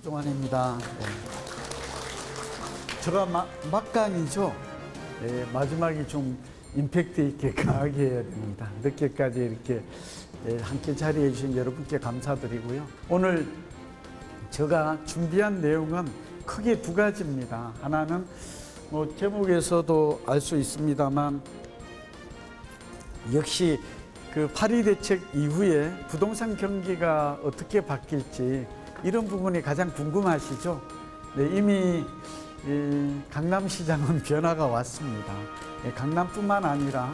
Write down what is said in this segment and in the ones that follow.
박종환입니다. 제가 막강이죠. 마지막이 좀 임팩트 있게 강하게 해야 됩니다. 늦게까지 이렇게 함께 자리해 주신 여러분께 감사드리고요. 오늘 제가 준비한 내용은 크게 두 가지입니다. 하나는 제목에서도 알 수 있습니다만 역시 그 8.2 대책 이후에 부동산 경기가 어떻게 바뀔지 이런 부분이 가장 궁금하시죠? 네, 이미 강남시장은 변화가 왔습니다. 강남뿐만 아니라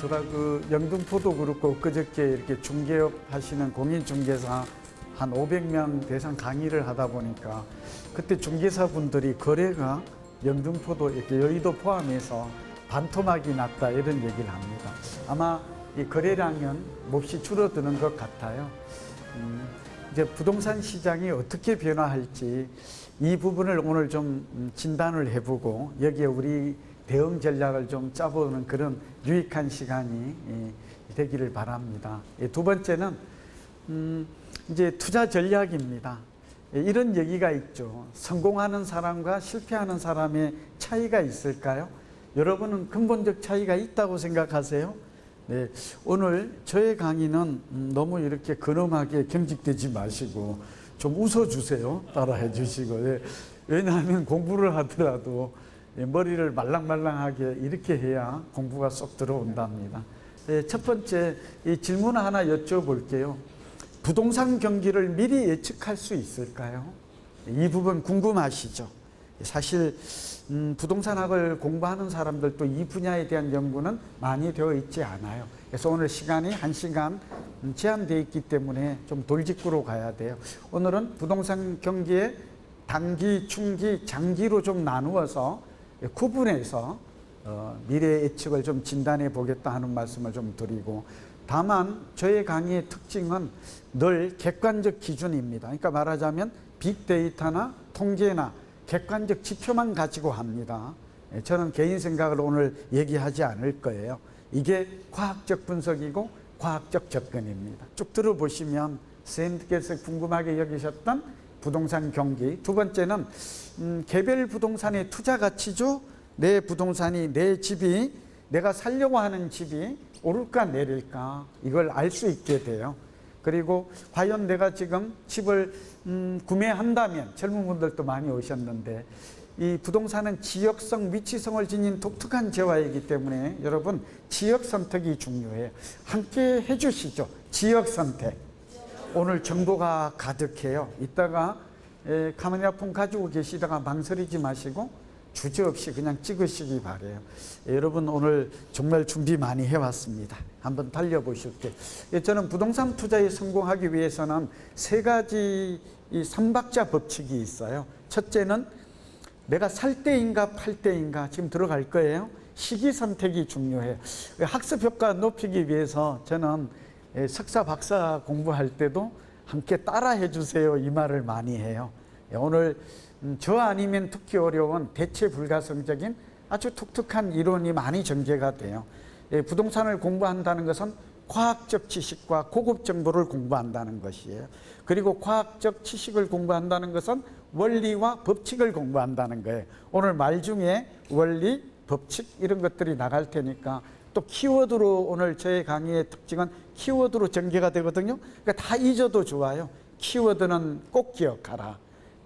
제가 그 영등포도 그렇고 그저께 이렇게 중개업 하시는 공인중개사 한 500명 대상 강의를 하다 보니까 그때 중개사분들이 거래가 영등포도 이렇게 여의도 포함해서 반토막이 났다 이런 얘기를 합니다. 아마 이 거래량은 몹시 줄어드는 것 같아요. 이제 부동산 시장이 어떻게 변화할지 이 부분을 오늘 좀 진단을 해보고 여기에 우리 대응 전략을 좀 짜보는 그런 유익한 시간이 되기를 바랍니다. 두 번째는 이제 투자 전략입니다. 이런 얘기가 있죠. 성공하는 사람과 실패하는 사람의 차이가 있을까요? 여러분은 근본적 차이가 있다고 생각하세요? 네, 오늘 저의 강의는 너무 이렇게 근엄하게 경직되지 마시고 좀 웃어주세요. 따라해 주시고. 네, 왜냐하면 공부를 하더라도 머리를 말랑말랑하게 이렇게 해야 공부가 쏙 들어온답니다. 네, 첫 번째 이 질문 하나 여쭤볼게요. 부동산 경기를 미리 예측할 수 있을까요? 이 부분 궁금하시죠? 사실 부동산학을 공부하는 사람들도 이 분야에 대한 연구는 많이 되어 있지 않아요. 그래서 오늘 시간이 1시간 제한되어 있기 때문에 좀 돌직구로 가야 돼요. 오늘은 부동산 경기에 단기, 중기, 장기로 좀 나누어서 구분해서 미래 예측을 좀 진단해 보겠다 하는 말씀을 좀 드리고, 다만 저의 강의의 특징은 늘 객관적 기준입니다. 그러니까 말하자면 빅데이터나 통계나 객관적 지표만 가지고 합니다. 저는 개인 생각을 오늘 얘기하지 않을 거예요. 이게 과학적 분석이고 과학적 접근입니다. 쭉 들어보시면 선생님께서 궁금하게 여기셨던 부동산 경기, 두 번째는 개별 부동산의 투자 가치죠. 내 부동산이, 내 집이, 내가 살려고 하는 집이 오를까 내릴까 이걸 알 수 있게 돼요. 그리고 과연 내가 지금 집을 구매한다면, 젊은 분들도 많이 오셨는데 이 부동산은 지역성, 위치성을 지닌 독특한 재화이기 때문에 여러분 지역 선택이 중요해요. 함께 해주시죠. 지역 선택. 오늘 정보가 가득해요. 이따가 카메라폰 가지고 계시다가 망설이지 마시고 주저없이 그냥 찍으시기 바래요. 여러분 오늘 정말 준비 많이 해왔습니다. 한번 달려보실게요. 저는 부동산 투자에 성공하기 위해서는 세 가지 이 삼박자 법칙이 있어요. 첫째는 내가 살 때인가 팔 때인가, 지금 들어갈 거예요. 시기 선택이 중요해요. 학습 효과 높이기 위해서 저는 석사 박사 공부할 때도 함께 따라해 주세요 이 말을 많이 해요. 오늘 저 아니면 듣기 어려운 대체 불가성적인 아주 독특한 이론이 많이 전개가 돼요. 부동산을 공부한다는 것은 과학적 지식과 고급 정보를 공부한다는 것이에요. 그리고 과학적 지식을 공부한다는 것은 원리와 법칙을 공부한다는 거예요. 오늘 말 중에 원리, 법칙 이런 것들이 나갈 테니까, 또 키워드로 오늘 저의 강의의 특징은 키워드로 전개가 되거든요. 그러니까 다 잊어도 좋아요. 키워드는 꼭 기억하라.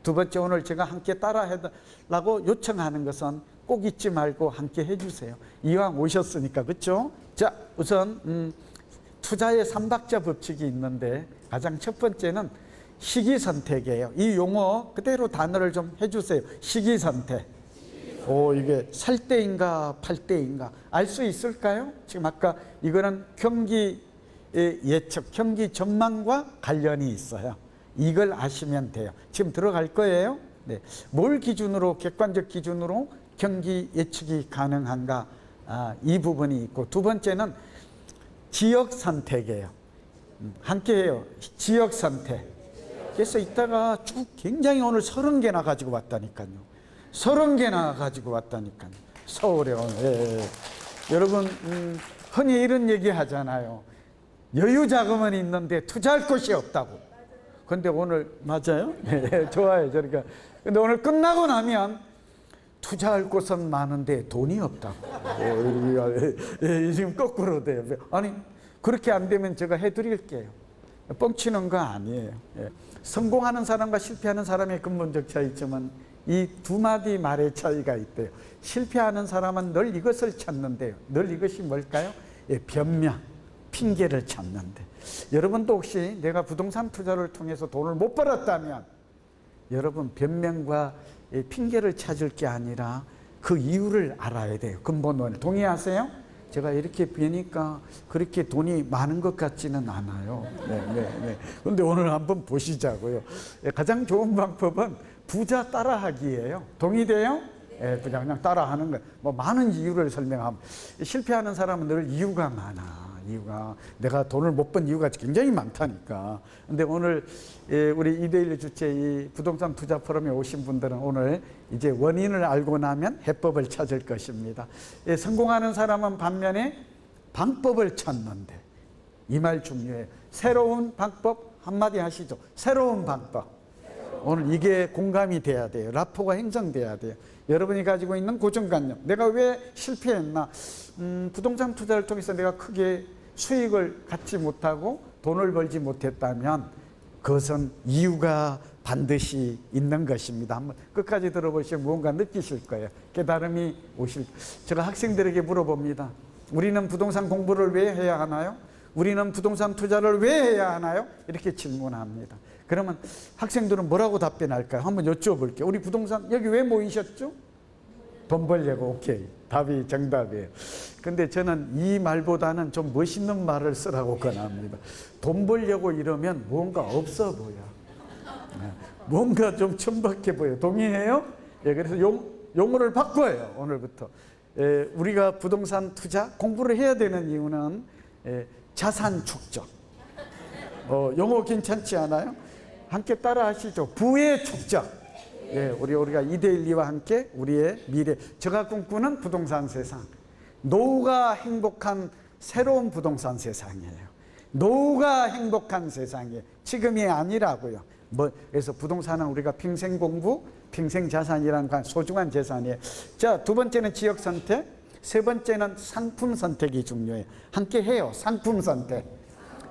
두 번째, 오늘 제가 함께 따라 해달라고 요청하는 것은 꼭 잊지 말고 함께 해주세요. 이왕 오셨으니까, 그렇죠? 자, 우선 투자의 삼박자 법칙이 있는데 가장 첫 번째는 시기 선택이에요. 이 용어 그대로 단어를 좀 해주세요. 시기 선택. 이게 살 때인가 팔 때인가 알 수 있을까요? 지금 아까 이거는 경기 예측, 경기 전망과 관련이 있어요. 이걸 아시면 돼요. 지금 들어갈 거예요. 네. 뭘 기준으로, 객관적 기준으로 경기 예측이 가능한가, 이 부분이 있고, 두 번째는 지역 선택이에요. 함께 해요. 지역 선택. 그래서 이따가 쭉 굉장히 오늘 30개나 가지고 왔다니까요. 30개나 가지고 왔다니까요. 서울에 오늘. 여러분 흔히 이런 얘기 하잖아요. 여유 자금은 있는데 투자할 곳이 없다고. 근데 오늘 맞아요? 네, 좋아요. 그러니까 근데 오늘 끝나고 나면 투자할 곳은 많은데 돈이 없다고. 지금 거꾸로 돼요. 아니 그렇게 안 되면 제가 해드릴게요. 뻥치는 거 아니에요. 성공하는 사람과 실패하는 사람의 근본적 차이점은 이 두 마디 말의 차이가 있대요. 실패하는 사람은 늘 이것을 찾는데요. 늘 이것이 뭘까요? 변명, 핑계를 찾는데. 여러분도 혹시 내가 부동산 투자를 통해서 돈을 못 벌었다면 여러분 변명과 핑계를 찾을 게 아니라 그 이유를 알아야 돼요. 근본을. 동의하세요? 제가 이렇게 뵈니까 그렇게 돈이 많은 것 같지는 않아요. 그런데 오늘 한번 보시자고요. 가장 좋은 방법은 부자 따라하기예요. 동의돼요? 그냥 따라하는 거예요. 뭐 많은 이유를 설명하면 실패하는 사람은 늘 이유가 많아. 이유가 내가 돈을 못 번 이유가 굉장히 많다니까. 근데 오늘 우리 2대1 주최 이 부동산 투자 포럼에 오신 분들은 오늘 이제 원인을 알고 나면 해법을 찾을 것입니다. 성공하는 사람은 반면에 방법을 찾는데 이 말 중요해요. 새로운 방법 한마디 하시죠. 새로운 방법. 오늘 이게 공감이 돼야 돼요. 라포가 형성돼야 돼요. 여러분이 가지고 있는 고정관념. 내가 왜 실패했나? 부동산 투자를 통해서 내가 크게 수익을 갖지 못하고 돈을 벌지 못했다면 그것은 이유가 반드시 있는 것입니다. 한번 끝까지 들어보시면 무언가 느끼실 거예요. 깨달음이 오실. 제가 학생들에게 물어봅니다. 우리는 부동산 공부를 왜 해야 하나요? 우리는 부동산 투자를 왜 해야 하나요? 이렇게 질문합니다. 그러면 학생들은 뭐라고 답변할까요? 한번 여쭤볼게요. 우리 부동산 여기 왜 모이셨죠? 돈 벌려고. 오케이. 답이 정답이에요. 근데 저는 이 말보다는 좀 멋있는 말을 쓰라고 권합니다. 돈 벌려고 이러면 뭔가 없어 보여. 뭔가 좀 천박해 보여. 동의해요? 그래서 용어를 바꿔요. 오늘부터. 우리가 부동산 투자 공부를 해야 되는 이유는 자산 축적. 용어 괜찮지 않아요? 함께 따라 하시죠. 부의 축적. 우리가 2대1와 함께 우리의 미래. 제가 꿈꾸는 부동산 세상. 노후가 행복한 새로운 부동산 세상이에요. 노후가 행복한 세상이에요. 지금이 아니라고요. 그래서 부동산은 우리가 평생 공부, 평생 자산이라는 소중한 재산이에요. 자, 두 번째는 지역 선택. 세 번째는 상품 선택이 중요해요. 함께 해요. 상품 선택.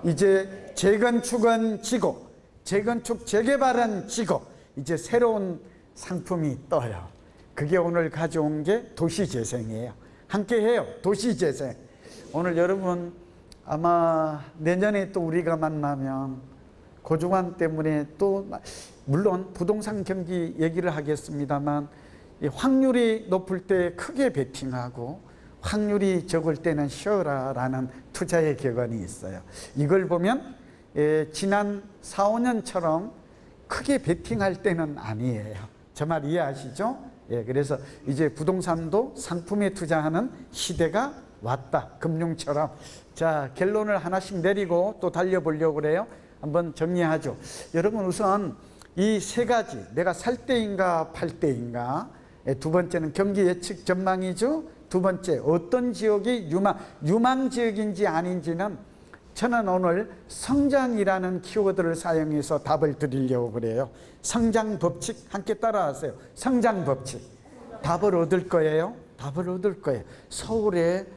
이제 재건축은 지고, 재건축 재개발은 지고, 이제 새로운 상품이 떠요. 그게 오늘 가져온 게 도시재생이에요. 함께 해요. 도시재생. 오늘 여러분 아마 내년에 또 우리가 만나면 고종환 때문에 또 물론 부동산 경기 얘기를 하겠습니다만 확률이 높을 때 크게 베팅하고 확률이 적을 때는 쉬어라라는 투자의 격언이 있어요. 이걸 보면 지난 4, 5년처럼 크게 베팅할 때는 아니에요. 저 말 이해하시죠? 그래서 이제 부동산도 상품에 투자하는 시대가 왔다. 금융처럼. 자, 결론을 하나씩 내리고 또 달려보려고 그래요. 한번 정리하죠. 여러분 우선 이 세 가지, 내가 살 때인가 팔 때인가. 두 번째는 경기 예측 전망이죠. 두 번째, 어떤 지역이 유망 지역인지 아닌지는 저는 오늘 성장이라는 키워드를 사용해서 답을 드리려고 그래요. 성장 법칙 함께 따라하세요. 성장 법칙. 답을 얻을 거예요. 답을 얻을 거예요. 서울의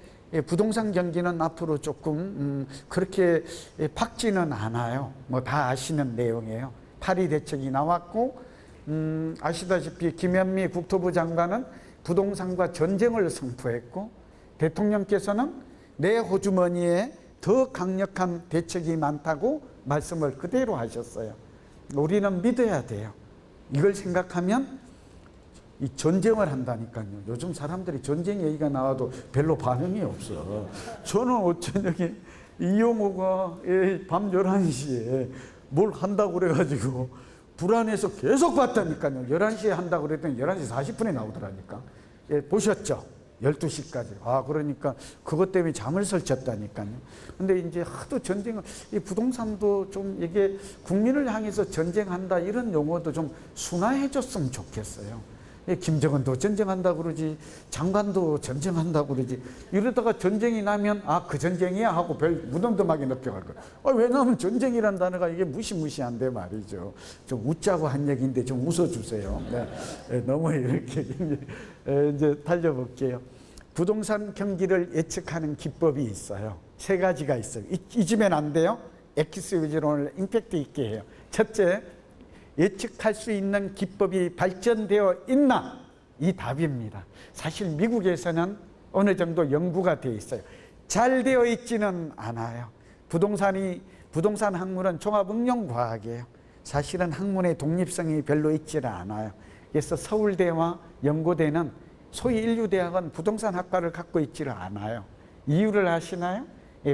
부동산 경기는 앞으로 조금 그렇게 밝지는 않아요. 뭐 다 아시는 내용이에요. 파리 대책이 나왔고 아시다시피 김현미 국토부 장관은 부동산과 전쟁을 선포했고 대통령께서는 내 호주머니에 더 강력한 대책이 많다고 말씀을 그대로 하셨어요. 우리는 믿어야 돼요. 이걸 생각하면 이 전쟁을 한다니까요. 요즘 사람들이 전쟁 얘기가 나와도 별로 반응이 없어. 저는 어쩌냐게 이용호가 밤 11시에 뭘 한다고 그래가지고 불안해서 계속 봤다니까요. 11시에 한다고 그랬더니 11시 40분에 나오더라니까. 보셨죠? 12시까지. 그러니까 그것 때문에 잠을 설쳤다니까요. 근데 이제 하도 전쟁을, 이 부동산도 좀 이게 국민을 향해서 전쟁한다 이런 용어도 좀 순화해 줬으면 좋겠어요. 김정은도 전쟁한다고 그러지, 장관도 전쟁한다고 그러지. 이러다가 전쟁이 나면 그 전쟁이야 하고 별 무덤덤하게 느껴갈 거예요. 왜냐하면 전쟁이란 단어가 이게 무시무시한데 말이죠. 좀 웃자고 한 얘기인데 좀 웃어주세요. 네. 너무 이렇게 이제 달려볼게요. 부동산 경기를 예측하는 기법이 있어요. 세 가지가 있어요. 잊으면 안 돼요. 엑기스 위주로 오늘 임팩트 있게 해요. 첫째, 예측할 수 있는 기법이 발전되어 있나? 이 답입니다. 사실 미국에서는 어느 정도 연구가 되어 있어요. 잘 되어 있지는 않아요. 부동산 학문은 종합응용과학이에요. 사실은 학문의 독립성이 별로 있지는 않아요. 그래서 서울대와 연고대는 소위 인류대학은 부동산학과를 갖고 있지를 않아요. 이유를 아시나요?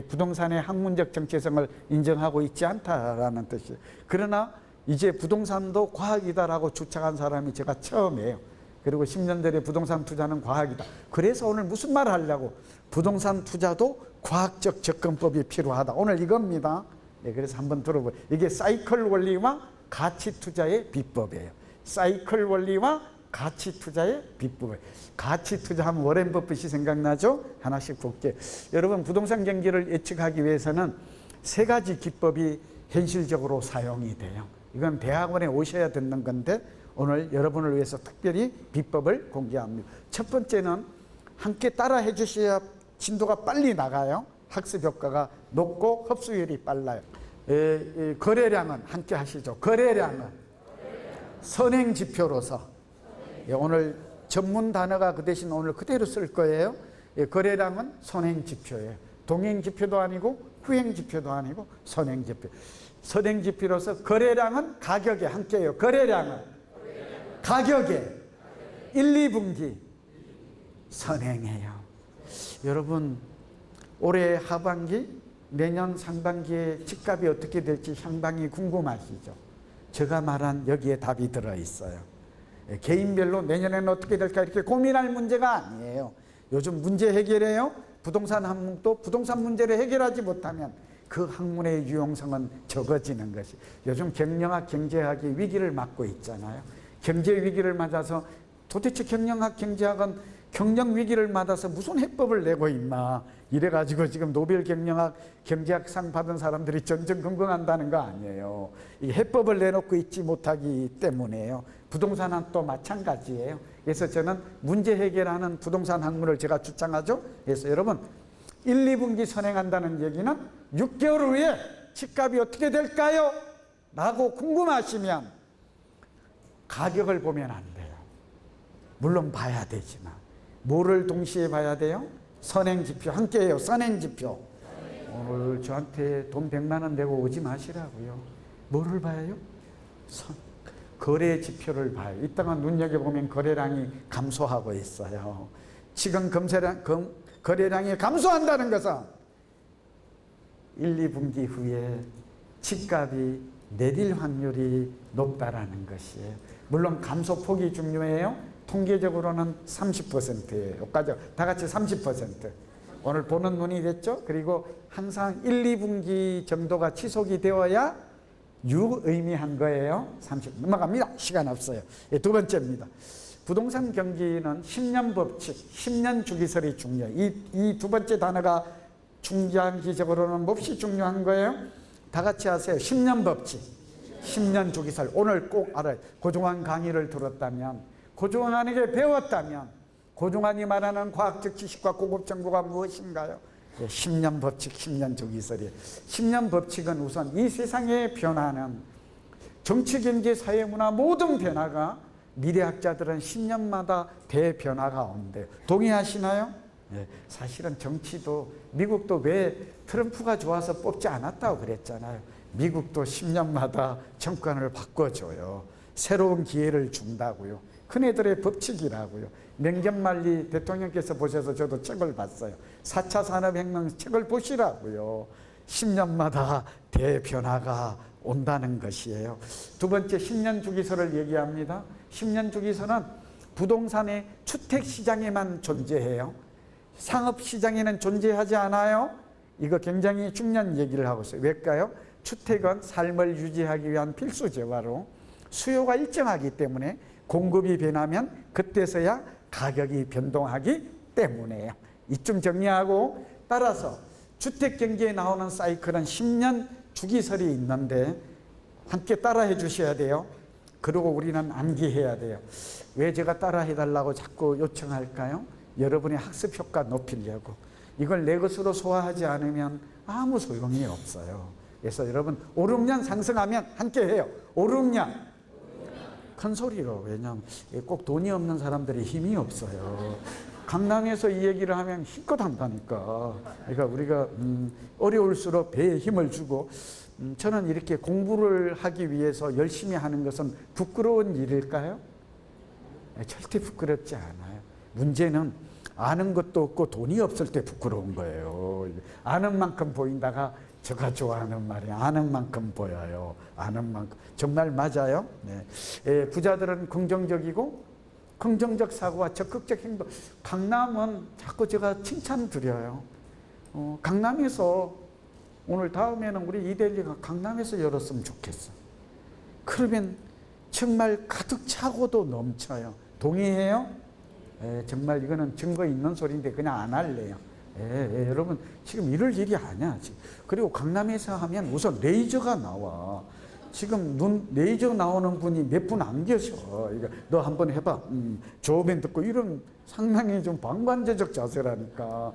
부동산의 학문적 정체성을 인정하고 있지 않다라는 뜻이에요. 그러나 이제 부동산도 과학이다라고 주장한 사람이 제가 처음이에요. 그리고 10년 전에 부동산 투자는 과학이다. 그래서 오늘 무슨 말을 하려고? 부동산 투자도 과학적 접근법이 필요하다. 오늘 이겁니다. 그래서 한번 들어보세요. 이게 사이클 원리와 가치 투자의 비법이에요. 사이클 원리와 가치 투자의 비법이에요. 가치 투자하면 워렌 버핏이 생각나죠? 하나씩 볼게요. 여러분, 부동산 경기를 예측하기 위해서는 세 가지 기법이 현실적으로 사용이 돼요. 이건 대학원에 오셔야 듣는 건데 오늘 여러분을 위해서 특별히 비법을 공개합니다. 첫 번째는 함께 따라 해주셔야 진도가 빨리 나가요. 학습 효과가 높고 흡수율이 빨라요. 거래량은 함께 하시죠. 거래량은 선행지표로서, 오늘 전문 단어가 그 대신 오늘 그대로 쓸 거예요. 거래량은 선행지표예요. 동행지표도 아니고 후행지표도 아니고 선행지표. 선행지표로서 거래량은 가격에 함께해요. 거래량은 가격에 1, 2분기 선행해요. 여러분, 올해 하반기, 내년 상반기에 집값이 어떻게 될지 상당히 궁금하시죠? 제가 말한 여기에 답이 들어있어요. 개인별로 내년에는 어떻게 될까 이렇게 고민할 문제가 아니에요. 요즘 문제 해결해요. 부동산 학문도 부동산 문제를 해결하지 못하면 그 학문의 유용성은 적어지는 것이. 요즘 경영학, 경제학이 위기를 맞고 있잖아요. 경제 위기를 맞아서 도대체 경영학, 경제학은 경영 위기를 맞아서 무슨 해법을 내고 있나 이래가지고 지금 노벨 경영학, 경제학상 받은 사람들이 전전긍긍한다는 거 아니에요. 이 해법을 내놓고 있지 못하기 때문에요. 부동산은 또 마찬가지예요. 그래서 저는 문제 해결하는 부동산 학문을 제가 주장하죠. 그래서 여러분, 1, 2분기 선행한다는 얘기는 6개월 후에 집값이 어떻게 될까요? 라고 궁금하시면 가격을 보면 안 돼요. 물론 봐야 되지만 뭐를 동시에 봐야 돼요? 선행지표 함께해요. 선행지표. 오늘 저한테 돈 100만 원 내고 오지 마시라고요. 뭐를 봐요? 거래지표를 봐요. 이따가 눈여겨보면 거래량이 감소하고 있어요. 지금 거래량이 감소한다는 것은 1, 2분기 후에 집값이 내릴 확률이 높다라는 것이에요. 물론 감소폭이 중요해요. 통계적으로는 30%예요. 다 같이 30%. 오늘 보는 눈이 됐죠? 그리고 항상 1, 2분기 정도가 지속이 되어야 유의미한 거예요. 30. 넘어갑니다. 시간 없어요. 두 번째입니다. 부동산 경기는 10년 법칙, 10년 주기설이 중요해요. 이 두 번째 단어가 중장기적으로는 몹시 중요한 거예요. 다 같이 하세요. 10년 법칙, 10년 주기설. 오늘 꼭 알아요. 고종환 강의를 들었다면, 고종환에게 배웠다면 고종환이 말하는 과학적 지식과 고급 정보가 무엇인가요? 10년 법칙, 10년 주기설이에요. 10년 법칙은 우선 이 세상의 변화는 정치, 경제, 사회, 문화 모든 변화가 미래학자들은 10년마다 대변화가 온대요. 동의하시나요? 네, 사실은 정치도 미국도 왜 트럼프가 좋아서 뽑지 않았다고 그랬잖아요. 미국도 10년마다 정권을 바꿔줘요. 새로운 기회를 준다고요. 큰애들의 법칙이라고요. 명견만리 대통령께서 보셔서 저도 책을 봤어요. 4차 산업혁명 책을 보시라고요. 10년마다 대변화가 온다는 것이에요. 두 번째, 10년 주기설을 얘기합니다. 10년 주기설은 부동산의 주택시장에만 존재해요. 상업시장에는 존재하지 않아요. 이거 굉장히 중요한 얘기를 하고 있어요. 왜일까요? 주택은 삶을 유지하기 위한 필수 재화로, 수요가 일정하기 때문에 공급이 변하면 그때서야 가격이 변동하기 때문에요. 이쯤 정리하고, 따라서 주택 경기에 나오는 사이클은 10년 주기설이 있는데 함께 따라해 주셔야 돼요. 그리고 우리는 암기해야 돼요. 왜 제가 따라해 달라고 자꾸 요청할까요? 여러분의 학습 효과 높이려고. 이걸 내 것으로 소화하지 않으면 아무 소용이 없어요. 그래서 여러분 5, 6년 상승하면 함께 해요. 5, 6년. 큰 소리로. 왜냐하면 꼭 돈이 없는 사람들이 힘이 없어요. 강남에서 이 얘기를 하면 힘껏 한다니까. 그러니까 우리가 어려울수록 배에 힘을 주고, 저는 이렇게 공부를 하기 위해서 열심히 하는 것은 부끄러운 일일까요? 절대 부끄럽지 않아요. 문제는 아는 것도 없고 돈이 없을 때 부끄러운 거예요. 아는 만큼 보인다가 제가 좋아하는 말이 아는 만큼 보여요. 아는 만큼. 정말 맞아요. 네. 부자들은 긍정적이고 긍정적 사고와 적극적 행동. 강남은 자꾸 제가 칭찬 드려요. 강남에서 오늘 다음에는 우리 이데일리가 강남에서 열었으면 좋겠어. 그러면 정말 가득 차고도 넘쳐요. 동의해요? 정말 이거는 증거 있는 소리인데 그냥 안 할래요. 여러분 지금 이럴 일이 아니야. 그리고 강남에서 하면 우선 레이저가 나와. 지금 레이저 나오는 분이 몇 분 안 계셔. 너 한번 해봐. 조변 듣고 이런 상당히 좀 방관제적 자세라니까.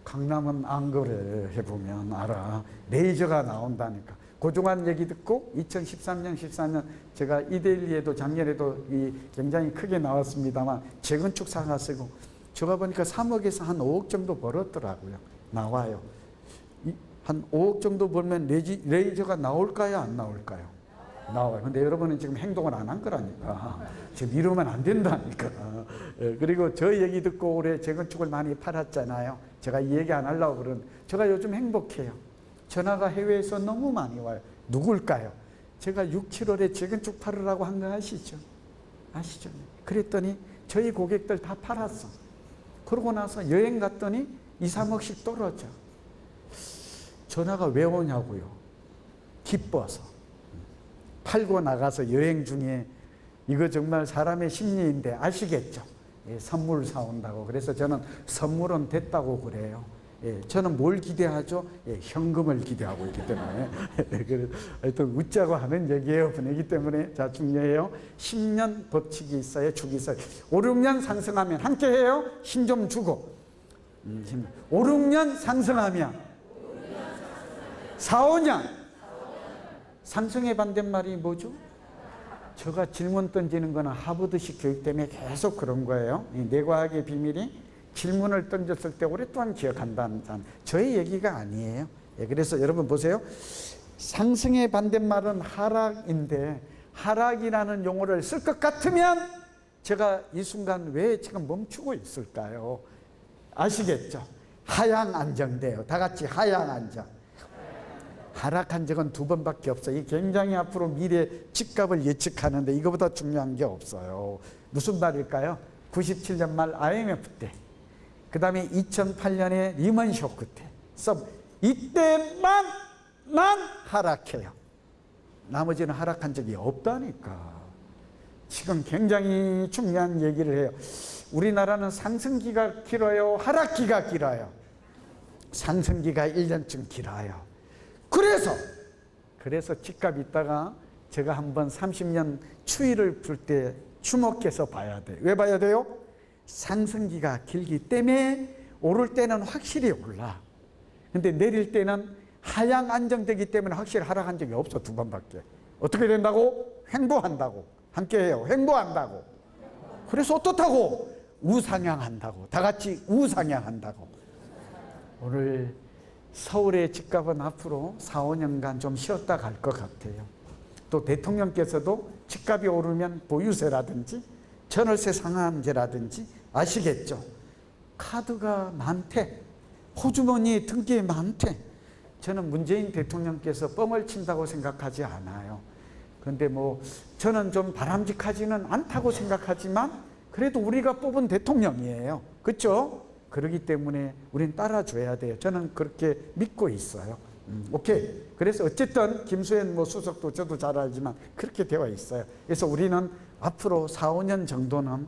강남은 안 그래. 해보면 알아. 레이저가 나온다니까. 그동안 얘기 듣고 2013년, 14년 제가 이데일리에도 작년에도 굉장히 크게 나왔습니다만 재건축 사가 쓰고 제가 보니까 3억에서 한 5억 정도 벌었더라고요. 나와요. 한 5억 정도 벌면 레이저가 나올까요? 안 나올까요? 나와요. 근데 여러분은 지금 행동을 안 한 거라니까. 지금 이러면 안 된다니까. 그리고 저 얘기 듣고 올해 재건축을 많이 팔았잖아요. 제가 이 얘기 안 하려고 그러는데 제가 요즘 행복해요. 전화가 해외에서 너무 많이 와요. 누굴까요? 제가 6, 7월에 재건축 팔으라고 한 거 아시죠? 아시죠? 그랬더니 저희 고객들 다 팔았어. 그러고 나서 여행 갔더니 2, 3억씩 떨어져. 전화가 왜 오냐고요? 기뻐서. 팔고 나가서 여행 중에 이거 정말 사람의 심리인데 아시겠죠? 선물 사온다고. 그래서 저는 선물은 됐다고 그래요. 저는 뭘 기대하죠? 현금을 기대하고 있기 때문에. 하여튼 웃자고 하는 얘기예요. 분위기 때문에. 자, 중요해요. 10년 법칙이 있어요. 축이 있어요. 5, 6년 상승하면 함께 해요. 힘 좀 주고. 5, 6년 상승하면 4, 5년 상승의 반대말이 뭐죠? 제가 질문 던지는 거는 하버드식 교육 때문에 계속 그런 거예요. 뇌과학의 비밀이 질문을 던졌을 때 오랫동안 기억한다는 저의 얘기가 아니에요. 그래서 여러분 보세요. 상승의 반대말은 하락인데 하락이라는 용어를 쓸 것 같으면 제가 이 순간 왜 지금 멈추고 있을까요? 아시겠죠? 하향 안정돼요. 다 같이 하향 안정. 하락한 적은 2번밖에 없어요. 이 굉장히 앞으로 미래 집값을 예측하는데 이거보다 중요한 게 없어요. 무슨 말일까요? 97년 말 IMF 때, 그 다음에 2008년에 리먼 쇼크 때, 이때만 하락해요. 나머지는 하락한 적이 없다니까. 지금 굉장히 중요한 얘기를 해요. 우리나라는 상승기가 길어요? 하락기가 길어요? 상승기가 1년쯤 길어요. 그래서 집값 있다가 제가 한번 30년 추이를 풀 때 주목해서 봐야 돼요. 왜 봐야 돼요? 상승기가 길기 때문에 오를 때는 확실히 올라. 근데 내릴 때는 하향 안정되기 때문에 확실히 하락한 적이 없어. 2번밖에. 어떻게 된다고? 횡보한다고. 함께해요. 횡보한다고. 그래서 어떻다고? 우상향한다고. 다 같이 우상향한다고. 오늘 서울의 집값은 앞으로 4, 5년간 좀 쉬었다 갈 것 같아요. 또 대통령께서도 집값이 오르면 보유세라든지 전월세 상한제라든지 아시겠죠? 카드가 많대. 호주머니 등기에 많대. 저는 문재인 대통령께서 뻥을 친다고 생각하지 않아요. 그런데 저는 좀 바람직하지는 않다고 생각하지만 그래도 우리가 뽑은 대통령이에요. 그렇죠? 그렇기 때문에 우린 따라줘야 돼요. 저는 그렇게 믿고 있어요. 오케이. 그래서 어쨌든 김수현 뭐 수석도 저도 잘 알지만 그렇게 되어 있어요. 그래서 우리는 앞으로 4, 5년 정도는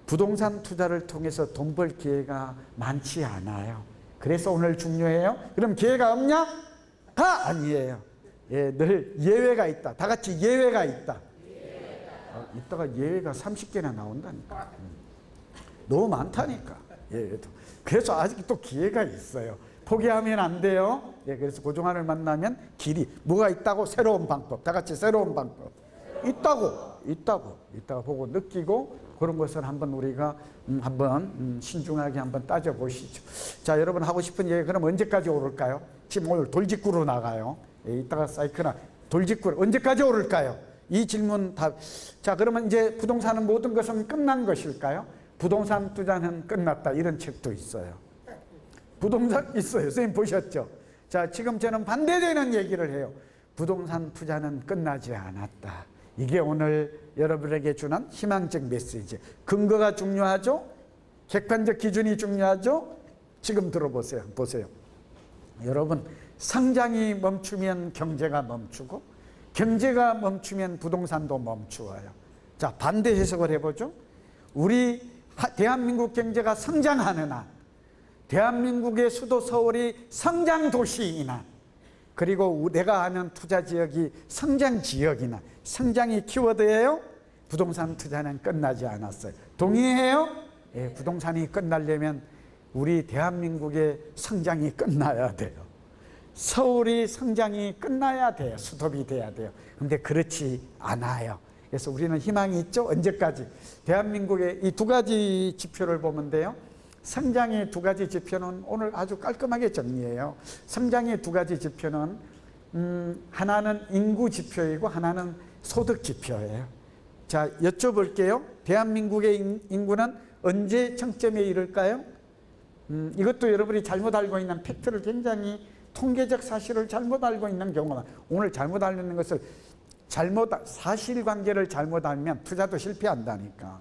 부동산 투자를 통해서 돈 벌 기회가 많지 않아요. 그래서 오늘 중요해요. 그럼 기회가 없냐? 아니에요. 예, 늘 예외가 있다. 다 같이 예외가 있다. 이따가 예외가 30개나 나온다니까. 너무 많다니까. 예외도. 그래서 아직도 기회가 있어요. 포기하면 안 돼요. 예, 그래서 고종환을 만나면 길이 뭐가 있다고? 새로운 방법. 다 같이 새로운 방법. 있다가 보고 느끼고 그런 것을 한번 우리가 한번 신중하게 한번 따져보시죠. 자, 여러분 하고 싶은 얘기 그럼 언제까지 오를까요? 지금 오늘 돌직구로 나가요. 예, 이따가 사이클나 돌직구 언제까지 오를까요? 이 질문 답. 자, 그러면 이제 부동산은 모든 것은 끝난 것일까요? 부동산 투자는 끝났다. 이런 책도 있어요. 부동산 있어요. 선생님 보셨죠? 자, 지금 저는 반대되는 얘기를 해요. 부동산 투자는 끝나지 않았다. 이게 오늘 여러분에게 주는 희망적 메시지. 근거가 중요하죠? 객관적 기준이 중요하죠? 지금 들어보세요. 보세요. 여러분, 성장이 멈추면 경제가 멈추고 경제가 멈추면 부동산도 멈추어요. 자, 반대 해석을 해보죠. 우리 대한민국 경제가 성장하는 한, 대한민국의 수도 서울이 성장 도시이나, 그리고 내가 아는 투자 지역이 성장 지역이나, 성장이 키워드예요. 부동산 투자는 끝나지 않았어요. 동의해요? 예, 부동산이 끝나려면 우리 대한민국의 성장이 끝나야 돼요. 서울이 성장이 끝나야 돼요. 수도비 돼야 돼요. 근데 그렇지 않아요. 그래서 우리는 희망이 있죠. 언제까지? 대한민국의 이 두 가지 지표를 보면 돼요. 성장의 두 가지 지표는 오늘 아주 깔끔하게 정리해요. 성장의 두 가지 지표는 하나는 인구 지표이고 하나는 소득 지표예요. 자, 여쭤볼게요. 대한민국의 인구는 언제 정점에 이를까요? 이것도 여러분이 잘못 알고 있는 팩트를, 굉장히 통계적 사실을 잘못 알고 있는 경우가, 오늘 잘못 알고 있는 것을 사실관계를 잘못 알면 투자도 실패한다니까.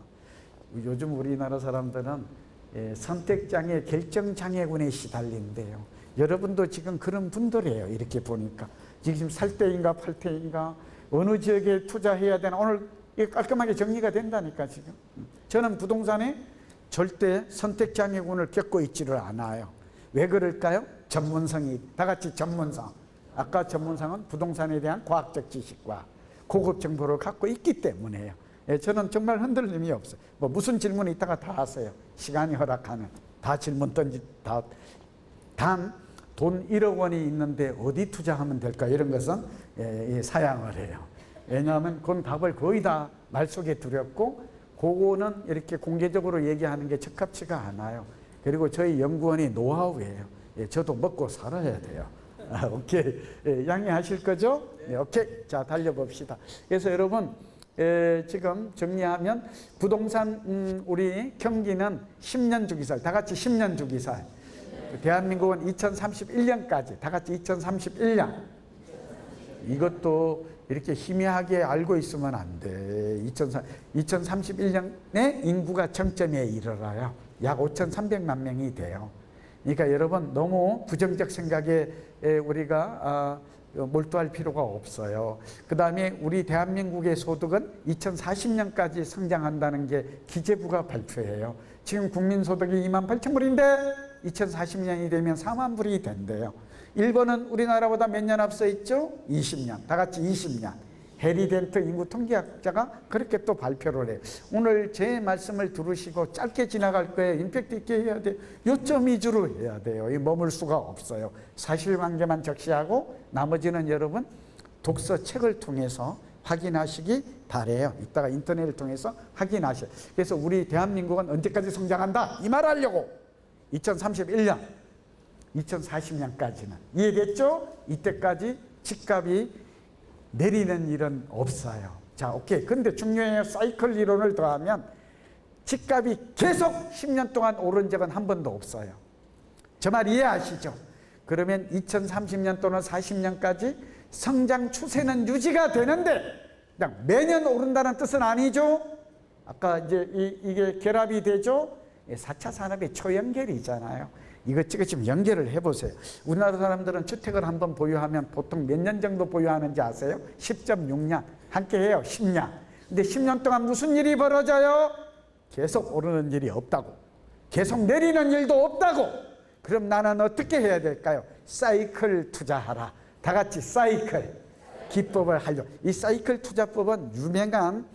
요즘 우리나라 사람들은 선택장애, 결정장애군에 시달린대요. 여러분도 지금 그런 분들이에요. 이렇게 보니까 지금 살 때인가 팔 때인가, 어느 지역에 투자해야 되나, 오늘 깔끔하게 정리가 된다니까. 지금 저는 부동산에 절대 선택장애군을 겪고 있지를 않아요. 왜 그럴까요? 전문성이, 다 같이 전문성. 아까 전문성은 부동산에 대한 과학적 지식과 고급 정보를 갖고 있기 때문에요. 예, 저는 정말 흔들림이 없어요. 뭐 무슨 질문이 있다가 다 하세요. 시간이 허락하면 다 질문 단 돈 1억 원이 있는데 어디 투자하면 될까, 이런 것은 사양을 해요. 왜냐하면 그건 답을 거의 다 말 속에 두렵고, 그거는 이렇게 공개적으로 얘기하는 게 적합치가 않아요. 그리고 저희 연구원이 노하우예요. 저도 먹고 살아야 돼요. 오케이. 양해하실 거죠? 네, 오케이. 자, 달려봅시다. 그래서 여러분, 지금 정리하면 부동산, 우리 경기는 10년 주기살, 다 같이 10년 주기살. 대한민국은 2031년까지, 다 같이 2031년. 이것도 이렇게 희미하게 알고 있으면 안 돼. 2031년에 인구가 정점에 이르러요. 약 5,300만 명이 돼요. 그러니까 여러분, 너무 부정적 생각에 우리가 몰두할 필요가 없어요. 그 다음에 우리 대한민국의 소득은 2040년까지 성장한다는 게 기재부가 발표해요. 지금 국민소득이 28,000불인데 2040년이 되면 4만 불이 된대요. 일본은 우리나라보다 몇 년 앞서 있죠? 20년. 다 같이 20년. 해리덴트 인구통계학자가 그렇게 또 발표를 해요. 오늘 제 말씀을 들으시고 짧게 지나갈 거예요. 임팩트 있게 해야 돼요. 요점 위주로 해야 돼요. 이 머물 수가 없어요. 사실관계만 적시하고 나머지는 여러분 독서 책을 통해서 확인하시기 바래요. 이따가 인터넷을 통해서 확인하셔요. 그래서 우리 대한민국은 언제까지 성장한다? 이 말 하려고 2031년 2040년까지는 이해됐죠? 이때까지 집값이 내리는 일은 없어요. 자, 오케이. 근데 중요해요. 사이클 이론을 더하면 집값이 계속 10년 동안 오른 적은 한 번도 없어요. 저 말 이해하시죠? 그러면 2030년 또는 40년까지 성장 추세는 유지가 되는데 그냥 매년 오른다는 뜻은 아니죠. 아까 이제 이게 결합이 되죠. 4차 산업의 초연결이잖아요. 이것저것 좀 연결을 해보세요. 우리나라 사람들은 주택을 한번 보유하면 보통 몇 년 정도 보유하는지 아세요? 10.6년. 함께 해요. 10년. 근데 10년 동안 무슨 일이 벌어져요? 계속 오르는 일이 없다고. 계속 내리는 일도 없다고. 그럼 나는 어떻게 해야 될까요? 사이클 투자하라. 다 같이 사이클 기법을 하려. 이 사이클 투자법은 유명한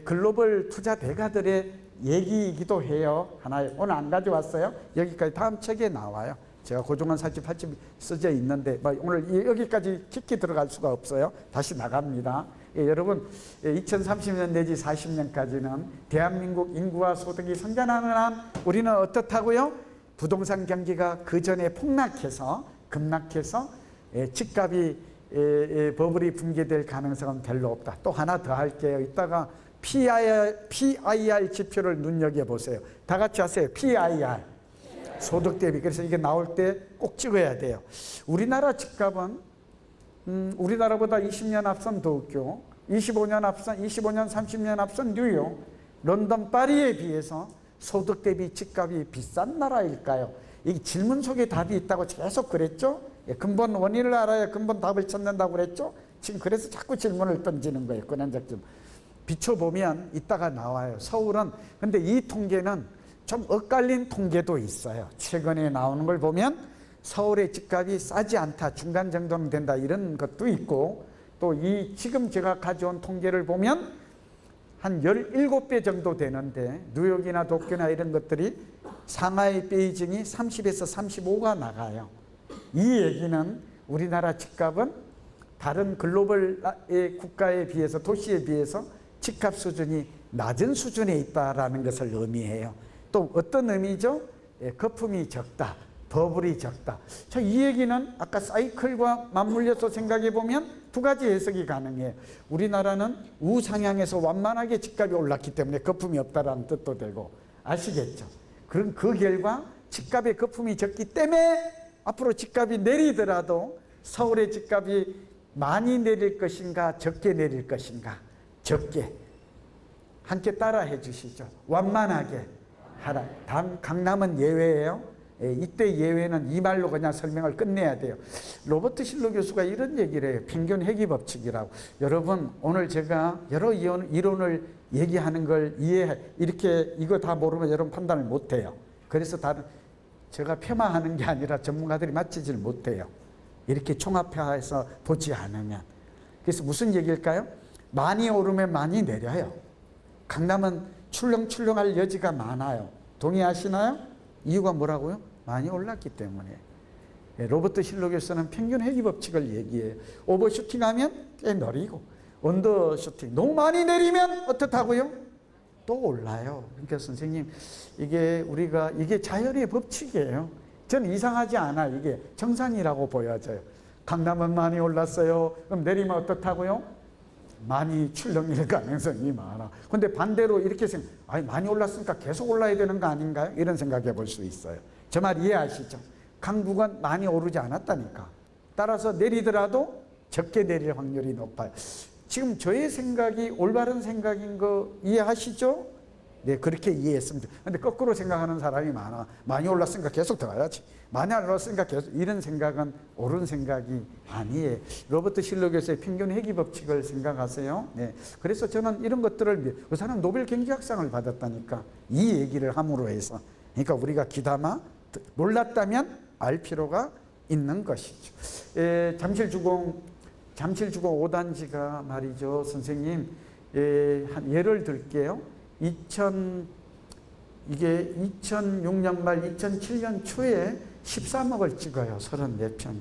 글로벌 투자 대가들의 얘기이기도 해요. 하나 오늘 안 가져왔어요. 여기까지 다음 책에 나와요. 제가 고종원 48집 써져 있는데 오늘 여기까지 깊게 들어갈 수가 없어요. 다시 나갑니다. 여러분 2030년 내지 40년까지는 대한민국 인구와 소득이 성장하는 한 우리는 어떻다고요? 부동산 경기가 그 전에 폭락해서 급락해서 집값이 버블이 붕괴될 가능성은 별로 없다. 또 하나 더 할게요. 이따가 PIR 지표를 눈여겨보세요. 다 같이 하세요. PIR 소득 대비. 그래서 이게 나올 때 꼭 찍어야 돼요. 우리나라 집값은 우리나라보다 20년 앞선 도쿄, 25년 앞선, 25년 30년 앞선 뉴욕, 런던 파리에 비해서 소득 대비 집값이 비싼 나라일까요? 이 질문 속에 답이 있다고 계속 그랬죠? 근본 원인을 알아야 근본 답을 찾는다고 그랬죠? 지금 그래서 자꾸 질문을 던지는 거예요. 근원적 좀 비춰보면 이따가 나와요. 서울은 근데 이 통계는 좀 엇갈린 통계도 있어요. 최근에 나오는 걸 보면 서울의 집값이 싸지 않다, 중간 정도는 된다 이런 것도 있고 또 이 지금 제가 가져온 통계를 보면 한 17배 정도 되는데 뉴욕이나 도쿄나 이런 것들이 상하이, 베이징이 30에서 35가 나가요. 이 얘기는 우리나라 집값은 다른 글로벌 국가에 비해서 도시에 비해서 집값 수준이 낮은 수준에 있다라는 것을 의미해요. 또 어떤 의미죠? 거품이 적다, 버블이 적다. 자, 이 얘기는 아까 사이클과 맞물려서 생각해 보면 두 가지 해석이 가능해요. 우리나라는 우상향에서 완만하게 집값이 올랐기 때문에 거품이 없다라는 뜻도 되고 아시겠죠? 그럼 그 결과 집값의 거품이 적기 때문에 앞으로 집값이 내리더라도 서울의 집값이 많이 내릴 것인가 적게 내릴 것인가? 적게. 함께 따라 해 주시죠. 완만하게 하라. 강남은 예외예요. 이때 예외는 이 말로 그냥 설명을 끝내야 돼요. 로버트 실로 교수가 이런 얘기를 해요. 평균 회귀 법칙이라고. 여러분 오늘 제가 여러 이론을 얘기하는 걸 이렇게 이거 다 모르면 여러분 판단을 못해요. 그래서 다른 제가 폄하하는 게 아니라 전문가들이 맞히질 못해요. 이렇게 총합해서 보지 않으면. 그래서 무슨 얘기일까요? 많이 오르면 많이 내려요. 강남은 출렁출렁할 여지가 많아요. 동의하시나요? 이유가 뭐라고요? 많이 올랐기 때문에. 로버트 실로 교수는 평균 회귀 법칙을 얘기해요. 오버슈팅하면 꽤 느리고 언더슈팅 너무 많이 내리면 어떻다고요? 또 올라요. 그러니까 선생님 이게 자연의 법칙이에요. 저는 이상하지 않아. 이게 정상이라고 보여져요. 강남은 많이 올랐어요. 그럼 내리면 어떻다고요? 많이 출렁일 가능성이 많아. 근데 반대로 이렇게 많이 올랐으니까 계속 올라야 되는 거 아닌가요? 이런 생각해 볼 수 있어요. 저 말 이해하시죠? 강북은 많이 오르지 않았다니까. 따라서 내리더라도 적게 내릴 확률이 높아요. 지금 저의 생각이 올바른 생각인 거 이해하시죠? 네, 그렇게 이해했습니다. 근데 거꾸로 생각하는 사람이 많아. 많이 올랐으니까 계속 더 가야지. 많이 안 올랐으니까 계속. 이런 생각은 옳은 생각이 아니에요. 로버트 실로 교수의 평균 회귀 법칙을 생각하세요. 네. 그래서 저는 이런 것들을 그 사람 노벨 경제학상을 받았다니까. 이 얘기를 함으로 해서. 그러니까 우리가 귀담아 몰랐다면 알 필요가 있는 것이죠. 잠실주공 5단지가 말이죠. 선생님, 한 예를 들게요. 이게 2006년 말 2007년 초에 13억을 찍어요. 34평이.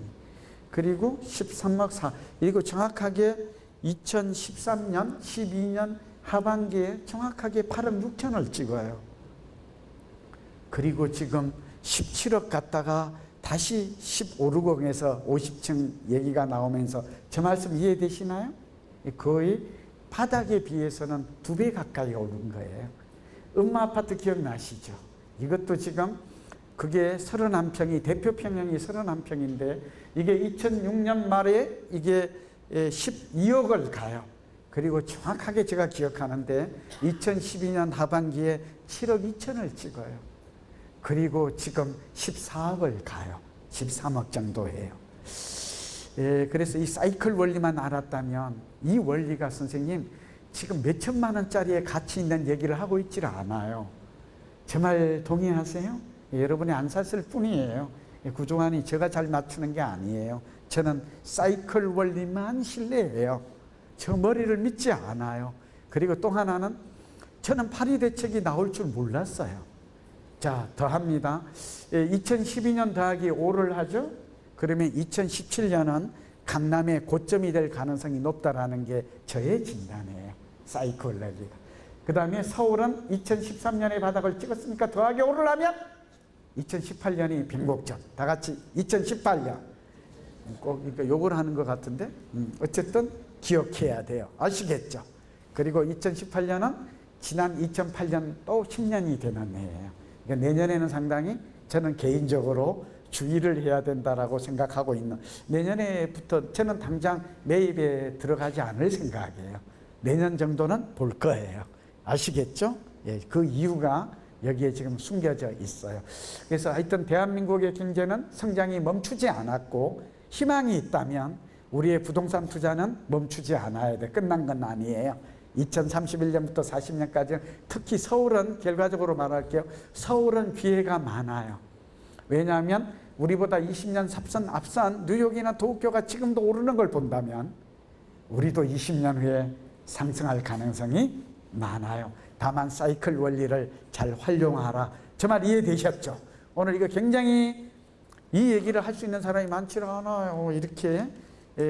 그리고 13억 4. 이거 정확하게 2013년, 12년 하반기에 정확하게 8억 6천을 찍어요. 그리고 지금 17억 갔다가 다시 15르공에서 50층 얘기가 나오면서 저 말씀 이해되시나요? 거의 바닥에 비해서는 2배 가까이 오른 거예요. 음마아파트 기억나시죠? 이것도 지금 그게 31평이 대표 평형이 31평인데 이게 2006년 말에 이게 12억을 가요. 그리고 정확하게 제가 기억하는데 2012년 하반기에 7억 2천을 찍어요. 그리고 지금 14억을 가요. 13억 정도 해요. 그래서 이 사이클 원리만 알았다면 이 원리가 선생님 지금 몇 천만 원짜리의 가치 있는 얘기를 하고 있질 않아요. 제 말 동의하세요? 여러분이 안 샀을 뿐이에요. 구종환이 제가 잘 맞추는 게 아니에요. 저는 사이클 원리만 신뢰해요. 저 머리를 믿지 않아요. 그리고 또 하나는 저는 파리 대책이 나올 줄 몰랐어요. 자, 더합니다. 2012년 더하기 5를 하죠. 그러면 2017년은 강남의 고점이 될 가능성이 높다라는 게 저의 진단이에요. 사이클 원리가. 그 다음에 서울은 2013년에 바닥을 찍었으니까 더하기 5를 하면 2018년이 빈곡점. 다 같이 2018년. 꼭 그러니까 욕을 하는 것 같은데 어쨌든 기억해야 돼요. 아시겠죠? 그리고 2018년은 지난 2008년 또 10년이 되는 해예요. 그러니까 내년에는 상당히 저는 개인적으로 주의를 해야 된다라고 생각하고 있는, 내년에부터 저는 당장 매입에 들어가지 않을 생각이에요. 내년 정도는 볼 거예요. 아시겠죠? 예, 그 이유가 여기에 지금 숨겨져 있어요. 그래서 하여튼 대한민국의 경제는 성장이 멈추지 않았고 희망이 있다면 우리의 부동산 투자는 멈추지 않아야 돼. 끝난 건 아니에요. 2031년부터 40년까지 특히 서울은 결과적으로 말할게요. 서울은 기회가 많아요. 왜냐하면 우리보다 20년 앞선 뉴욕이나 도쿄가 지금도 오르는 걸 본다면 우리도 20년 후에 상승할 가능성이 많아요. 다만 사이클 원리를 잘 활용하라. 저 말 이해되셨죠? 오늘 이거 굉장히 이 얘기를 할 수 있는 사람이 많지 않아요. 이렇게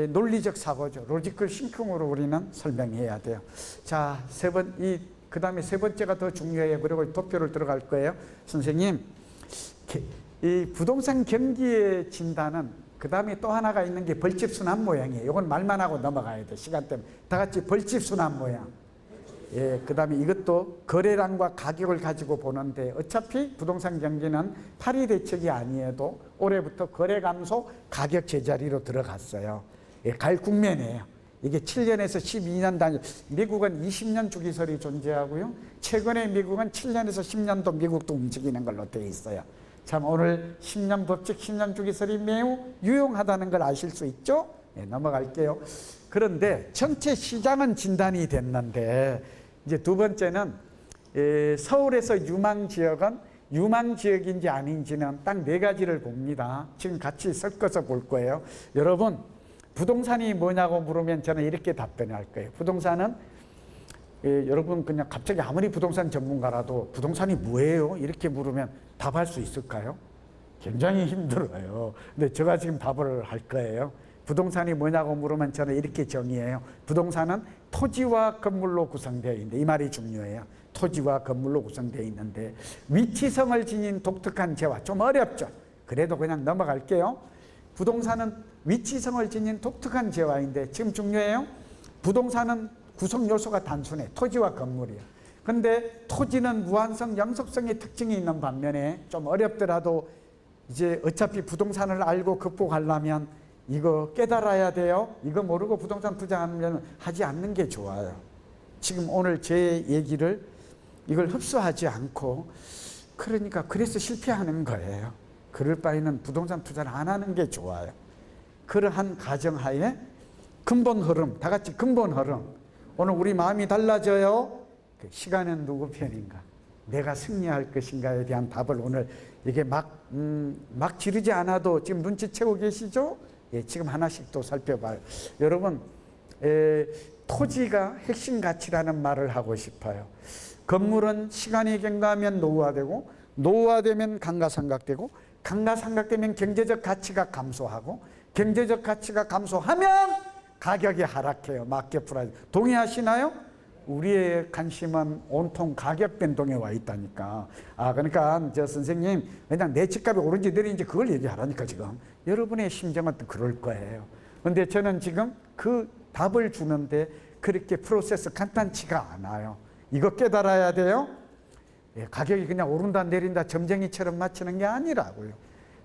논리적 사고죠. 로지컬 싱킹으로 우리는 설명해야 돼요. 자, 그 다음에 세 번째가 더 중요해요. 그리고 도표를 들어갈 거예요. 선생님, 이 부동산 경기의 진단은 그 다음에 또 하나가 있는 게 벌집순환 모양이에요. 이건 말만 하고 넘어가야 돼. 시간 때문에. 다 같이 벌집순환 모양. 예, 그 다음에 이것도 거래량과 가격을 가지고 보는데 어차피 부동산 경기는 파리 대책이 아니어도 올해부터 거래 감소, 가격 제자리로 들어갔어요. 예, 갈 국면이에요. 이게 7년에서 12년 단위, 미국은 20년 주기설이 존재하고요. 최근에 미국은 7년에서 10년도 미국도 움직이는 걸로 되어 있어요. 참 오늘 10년 법칙, 10년 주기설이 매우 유용하다는 걸 아실 수 있죠? 예, 넘어갈게요. 그런데 전체 시장은 진단이 됐는데 이제 두 번째는 서울에서 유망지역은 유망지역인지 아닌지는 딱 네 가지를 봅니다. 지금 같이 섞어서 볼 거예요. 여러분, 부동산이 뭐냐고 물으면 저는 이렇게 답변할 거예요. 부동산은 여러분 그냥 갑자기 아무리 부동산 전문가라도 부동산이 뭐예요? 이렇게 물으면 답할 수 있을까요? 굉장히 힘들어요. 근데 제가 지금 답을 할 거예요. 부동산이 뭐냐고 물으면 저는 이렇게 정의해요. 부동산은 토지와 건물로 구성되어 있는데, 이 말이 중요해요. 토지와 건물로 구성되어 있는데 위치성을 지닌 독특한 재화. 좀 어렵죠? 그래도 그냥 넘어갈게요. 부동산은 위치성을 지닌 독특한 재화인데 지금 중요해요. 부동산은 구성 요소가 단순해. 토지와 건물이에요. 근데 토지는 무한성, 영속성의 특징이 있는 반면에 좀 어렵더라도 이제 어차피 부동산을 알고 극복하려면 이거 깨달아야 돼요. 이거 모르고 부동산 투자하면 하지 않는 게 좋아요. 지금 오늘 제 얘기를 이걸 흡수하지 않고 그래서 실패하는 거예요. 그럴 바에는 부동산 투자를 안 하는 게 좋아요. 그러한 가정하에 근본 흐름, 다 같이 근본 흐름. 오늘 우리 마음이 달라져요. 시간은 누구 편인가? 내가 승리할 것인가에 대한 답을 오늘 이게 막 지르지 않아도 지금 눈치채고 계시죠? 예, 지금 하나씩 또 살펴봐요. 여러분, 토지가 핵심 가치라는 말을 하고 싶어요. 건물은 시간이 경과하면 노후화되고, 노후화되면 감가상각되고, 감가상각되면 경제적 가치가 감소하고, 경제적 가치가 감소하면 가격이 하락해요. 마켓 프라이스. 동의하시나요? 우리의 관심은 온통 가격 변동에 와 있다니까. 그러니까 저 선생님 그냥 내 집값이 오른지 내리는지 그걸 얘기하라니까. 지금 여러분의 심정은 또 그럴 거예요. 근데 저는 지금 그 답을 주는데 그렇게 프로세스 간단치가 않아요. 이거 깨달아야 돼요. 예, 가격이 그냥 오른다 내린다 점쟁이처럼 맞추는 게 아니라고요.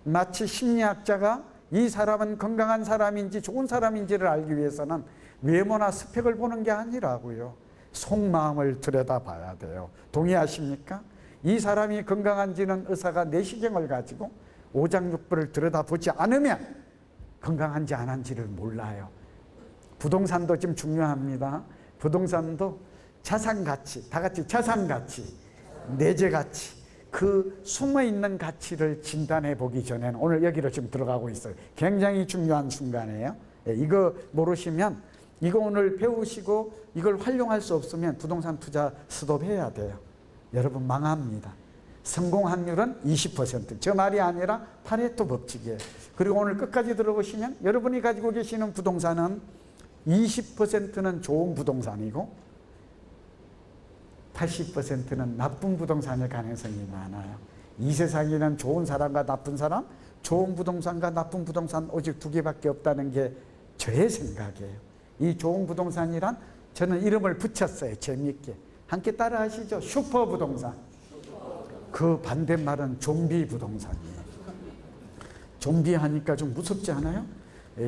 마치 심리학자가 이 사람은 건강한 사람인지 좋은 사람인지를 알기 위해서는 외모나 스펙을 보는 게 아니라고요. 속마음을 들여다봐야 돼요. 동의하십니까? 이 사람이 건강한지는 의사가 내시경을 가지고 오장육부를 들여다보지 않으면 건강한지 안 한지를 몰라요. 부동산도 좀 중요합니다. 부동산도 자산가치, 다 같이 자산가치, 내재가치, 그 숨어있는 가치를 진단해 보기 전에는 오늘 여기로 지금 들어가고 있어요. 굉장히 중요한 순간이에요. 이거 모르시면 이거 오늘 배우시고 이걸 활용할 수 없으면 부동산 투자 스톱해야 돼요. 여러분 망합니다. 성공 확률은 20%. 저 말이 아니라 파레토 법칙이에요. 그리고 오늘 끝까지 들어보시면 여러분이 가지고 계시는 부동산은 20%는 좋은 부동산이고 80%는 나쁜 부동산일 가능성이 많아요. 이 세상에는 좋은 사람과 나쁜 사람, 좋은 부동산과 나쁜 부동산 오직 두 개밖에 없다는 게 저의 생각이에요. 이 좋은 부동산이란 저는 이름을 붙였어요. 재미있게. 함께 따라 하시죠. 슈퍼 부동산. 그 반대말은 좀비 부동산이에요. 좀비 하니까 좀 무섭지 않아요?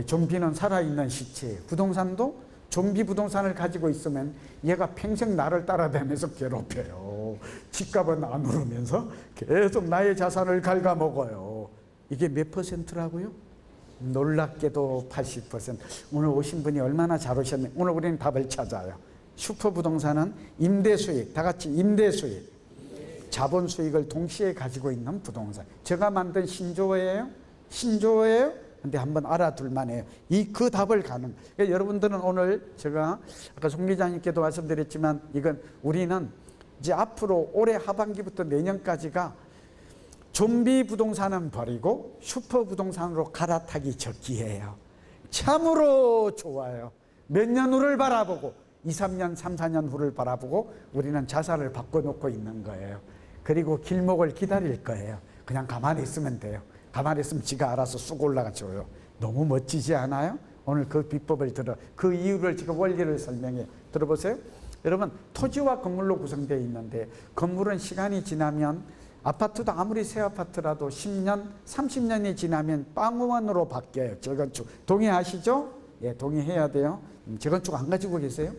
좀비는 살아있는 시체예요. 부동산도 좀비 부동산을 가지고 있으면 얘가 평생 나를 따라다니면서 괴롭혀요. 집값은 안 오르면서 계속 나의 자산을 갉아먹어요. 이게 몇 퍼센트라고요? 놀랍게도 80%. 오늘 오신 분이 얼마나 잘 오셨네. 오늘 우리는 답을 찾아요. 슈퍼 부동산은 임대 수익, 다 같이 임대 수익, 자본 수익을 동시에 가지고 있는 부동산. 제가 만든 신조어예요? 신조어예요? 근데 한번 알아둘만 해요. 그 답을 가는. 그러니까 여러분들은 오늘 제가 아까 송 기자님께도 말씀드렸지만 이건 우리는 이제 앞으로 올해 하반기부터 내년까지가 좀비 부동산은 버리고 슈퍼 부동산으로 갈아타기 적기예요. 참으로 좋아요. 몇 년 후를 바라보고 2, 3년, 3, 4년 후를 바라보고 우리는 자산을 바꿔놓고 있는 거예요. 그리고 길목을 기다릴 거예요. 그냥 가만히 있으면 돼요. 가만히 있으면 지가 알아서 쑥 올라가줘요. 너무 멋지지 않아요? 오늘 그 비법을 그 이유를 지금 원리를 설명해. 들어보세요. 여러분, 토지와 건물로 구성되어 있는데 건물은 시간이 지나면 아파트도 아무리 새 아파트라도 10년, 30년이 지나면 빵원으로 바뀌어요. 재건축. 동의하시죠? 예, 동의해야 돼요. 재건축 안 가지고 계세요?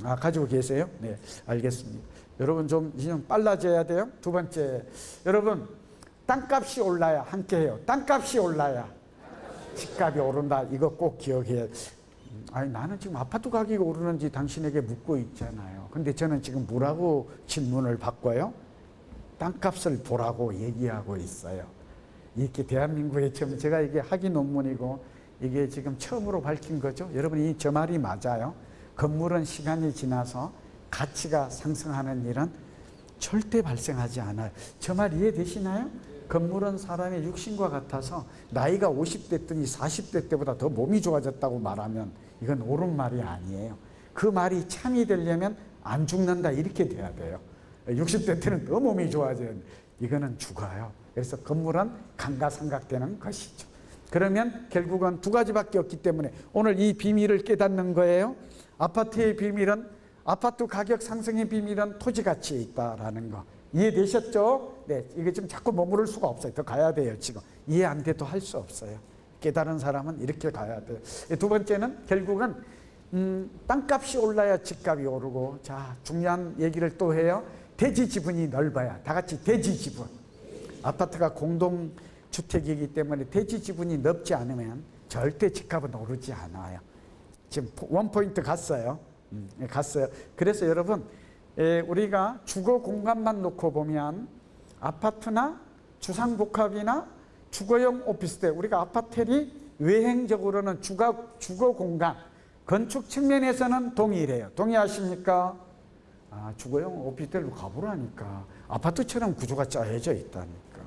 가지고 계세요? 네, 알겠습니다. 여러분 좀 빨라져야 돼요. 두 번째, 여러분 땅값이 올라야 함께해요. 땅값이 올라야 집값이 오른다. 이거 꼭 기억해야. 아니 나는 지금 아파트 가격이 오르는지 당신에게 묻고 있잖아요. 근데 저는 지금 뭐라고 질문을 바꿔요? 땅값을 보라고 얘기하고 있어요. 이렇게 대한민국에 처음 제가 이게 학위 논문이고 이게 지금 처음으로 밝힌 거죠. 여러분 저 말이 맞아요. 건물은 시간이 지나서 가치가 상승하는 일은 절대 발생하지 않아요. 저 말 이해되시나요? 건물은 사람의 육신과 같아서 나이가 50대더니 40대 때보다 더 몸이 좋아졌다고 말하면 이건 옳은 말이 아니에요. 그 말이 참이 되려면 안 죽는다 이렇게 돼야 돼요. 60대 때는 더 몸이 좋아져요. 이거는 죽어요. 그래서 건물은 감가상각되는 것이죠. 그러면 결국은 두 가지밖에 없기 때문에 오늘 이 비밀을 깨닫는 거예요. 아파트의 비밀은 아파트 가격 상승의 비밀은 토지 가치에 있다라는 거. 이해되셨죠? 네, 이게 지금 자꾸 머무를 수가 없어요. 더 가야 돼요, 지금. 이해 안 돼도 할 수 없어요. 깨달은 사람은 이렇게 가야 돼요. 두 번째는 결국은 땅값이 올라야 집값이 오르고, 자, 중요한 얘기를 또 해요. 대지 지분이 넓어야. 다 같이 대지 지분. 아파트가 공동주택이기 때문에 대지 지분이 넓지 않으면 절대 집값은 오르지 않아요. 지금 원포인트 갔어요. 갔어요. 그래서 여러분, 우리가 주거 공간만 놓고 보면 아파트나 주상복합이나 주거용 오피스텔, 우리가 아파텔이 외행적으로는 주거 공간, 건축 측면에서는 동일해요. 동의하십니까? 주거용 오피스텔로 가보라니까. 아파트처럼 구조가 짜여져 있다니까.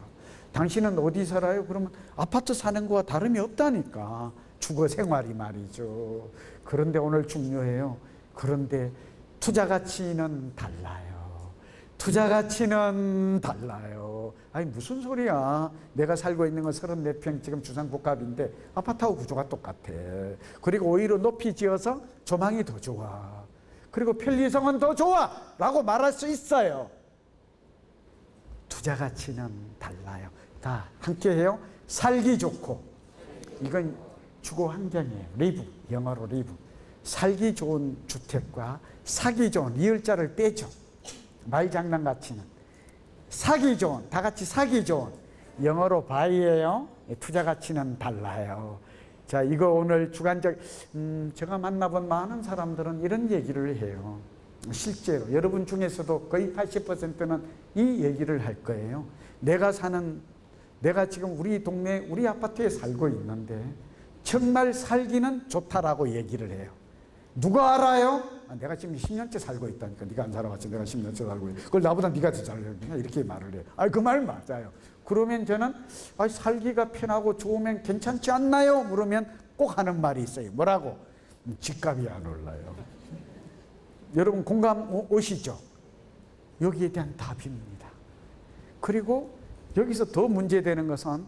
당신은 어디 살아요? 그러면 아파트 사는 거와 다름이 없다니까. 주거 생활이 말이죠. 그런데 오늘 중요해요. 그런데 투자 가치는 달라요. 투자 가치는 달라요. 아니 무슨 소리야. 내가 살고 있는 건 34평 지금 주상복합인데 아파트하고 구조가 똑같아. 그리고 오히려 높이 지어서 조망이 더 좋아. 그리고 편리성은 더 좋아 라고 말할 수 있어요. 투자 가치는 달라요. 다 함께 해요. 살기 좋고, 이건 주거 환경이에요. 리브, 영어로 리브. 살기 좋은 주택과 사기 좋은, 리을자를 빼죠. 말장난 가치는 사기 좋은, 다 같이 사기 좋은. 영어로 buy예요. 투자 가치는 달라요. 자, 이거 오늘 주관적, 제가 만나본 많은 사람들은 이런 얘기를 해요. 실제로 여러분 중에서도 거의 80%는 이 얘기를 할 거예요. 내가 지금 우리 동네 우리 아파트에 살고 있는데 정말 살기는 좋다라고 얘기를 해요. 누가 알아요? 내가 지금 10년째 살고 있다니까. 네가 안 살아봤지. 내가 10년째 살고 있다. 그걸 나보다 네가 더 잘 살고 이렇게 말을 해요. 그 말 맞아요. 그러면 저는 살기가 편하고 좋으면 괜찮지 않나요? 물으면 꼭 하는 말이 있어요. 뭐라고? 집값이 안 올라요. 여러분 공감 오시죠? 여기에 대한 답입니다. 그리고 여기서 더 문제되는 것은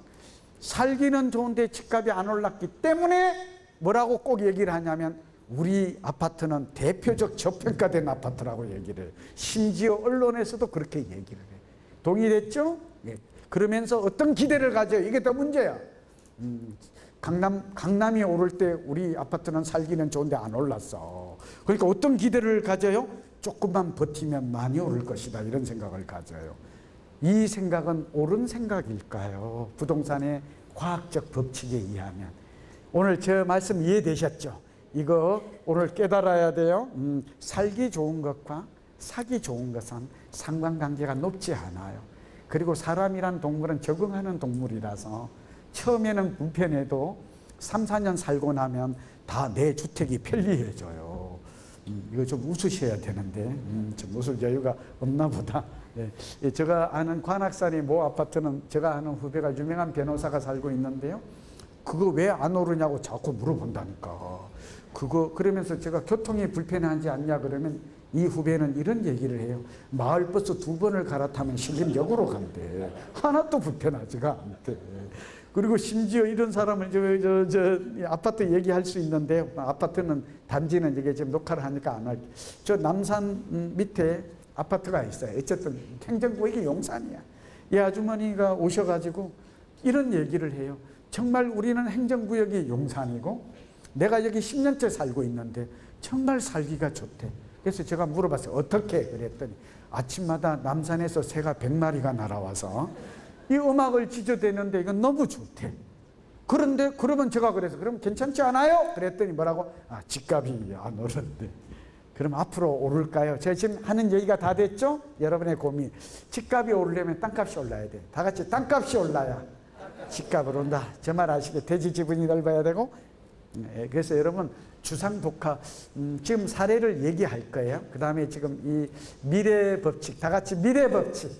살기는 좋은데 집값이 안 올랐기 때문에 뭐라고 꼭 얘기를 하냐면 우리 아파트는 대표적 저평가된 아파트라고 얘기를 해요. 심지어 언론에서도 그렇게 얘기를 해요. 동의됐죠? 예. 그러면서 어떤 기대를 가져요? 이게 더 문제야. 강남이 오를 때 우리 아파트는 살기는 좋은데 안 올랐어. 그러니까 어떤 기대를 가져요? 조금만 버티면 많이 오를 것이다. 이런 생각을 가져요. 이 생각은 옳은 생각일까요? 부동산의 과학적 법칙에 의하면. 오늘 저 말씀 이해되셨죠? 이거 오늘 깨달아야 돼요. 살기 좋은 것과 사기 좋은 것은 상관관계가 높지 않아요. 그리고 사람이란 동물은 적응하는 동물이라서 처음에는 불편해도 3, 4년 살고 나면 다 내 주택이 편리해져요. 이거 좀 웃으셔야 되는데 좀 웃을 여유가 없나 보다. 예. 제가 아는 관악산의 모 아파트는 제가 아는 후배가 유명한 변호사가 살고 있는데요. 그거 왜 안 오르냐고 자꾸 물어본다니까. 그러면서 제가 교통이 불편하지 않냐 그러면 이 후배는 이런 얘기를 해요. 마을버스 2번을 갈아타면 신림역으로 간대. 하나도 불편하지가 않대. 그리고 심지어 이런 사람을 저 아파트 얘기할 수 있는데 아파트는 단지는 이게 지금 녹화를 하니까 안 할게. 저 남산 밑에 아파트가 있어요. 어쨌든 행정구역이 용산이야. 이 아주머니가 오셔가지고 이런 얘기를 해요. 정말 우리는 행정구역이 용산이고 내가 여기 10년째 살고 있는데 정말 살기가 좋대. 그래서 제가 물어봤어요. 어떻게? 그랬더니 아침마다 남산에서 새가 100마리가 날아와서 이 음악을 찢어대는데 이건 너무 좋대. 그런데 그러면 제가 그래서 그럼 괜찮지 않아요? 그랬더니 뭐라고? 집값이 안 오른대. 그럼 앞으로 오를까요? 제가 지금 하는 얘기가 다 됐죠? 여러분의 고민. 집값이 오르려면 땅값이 올라야 돼. 다 같이 땅값이 올라야 집값 오른다. 저 말 아시게? 대지 지분이 넓어야 되고. 그래서 여러분 주상복합 지금 사례를 얘기할 거예요. 그 다음에 지금 이 미래 법칙 다 같이 미래 법칙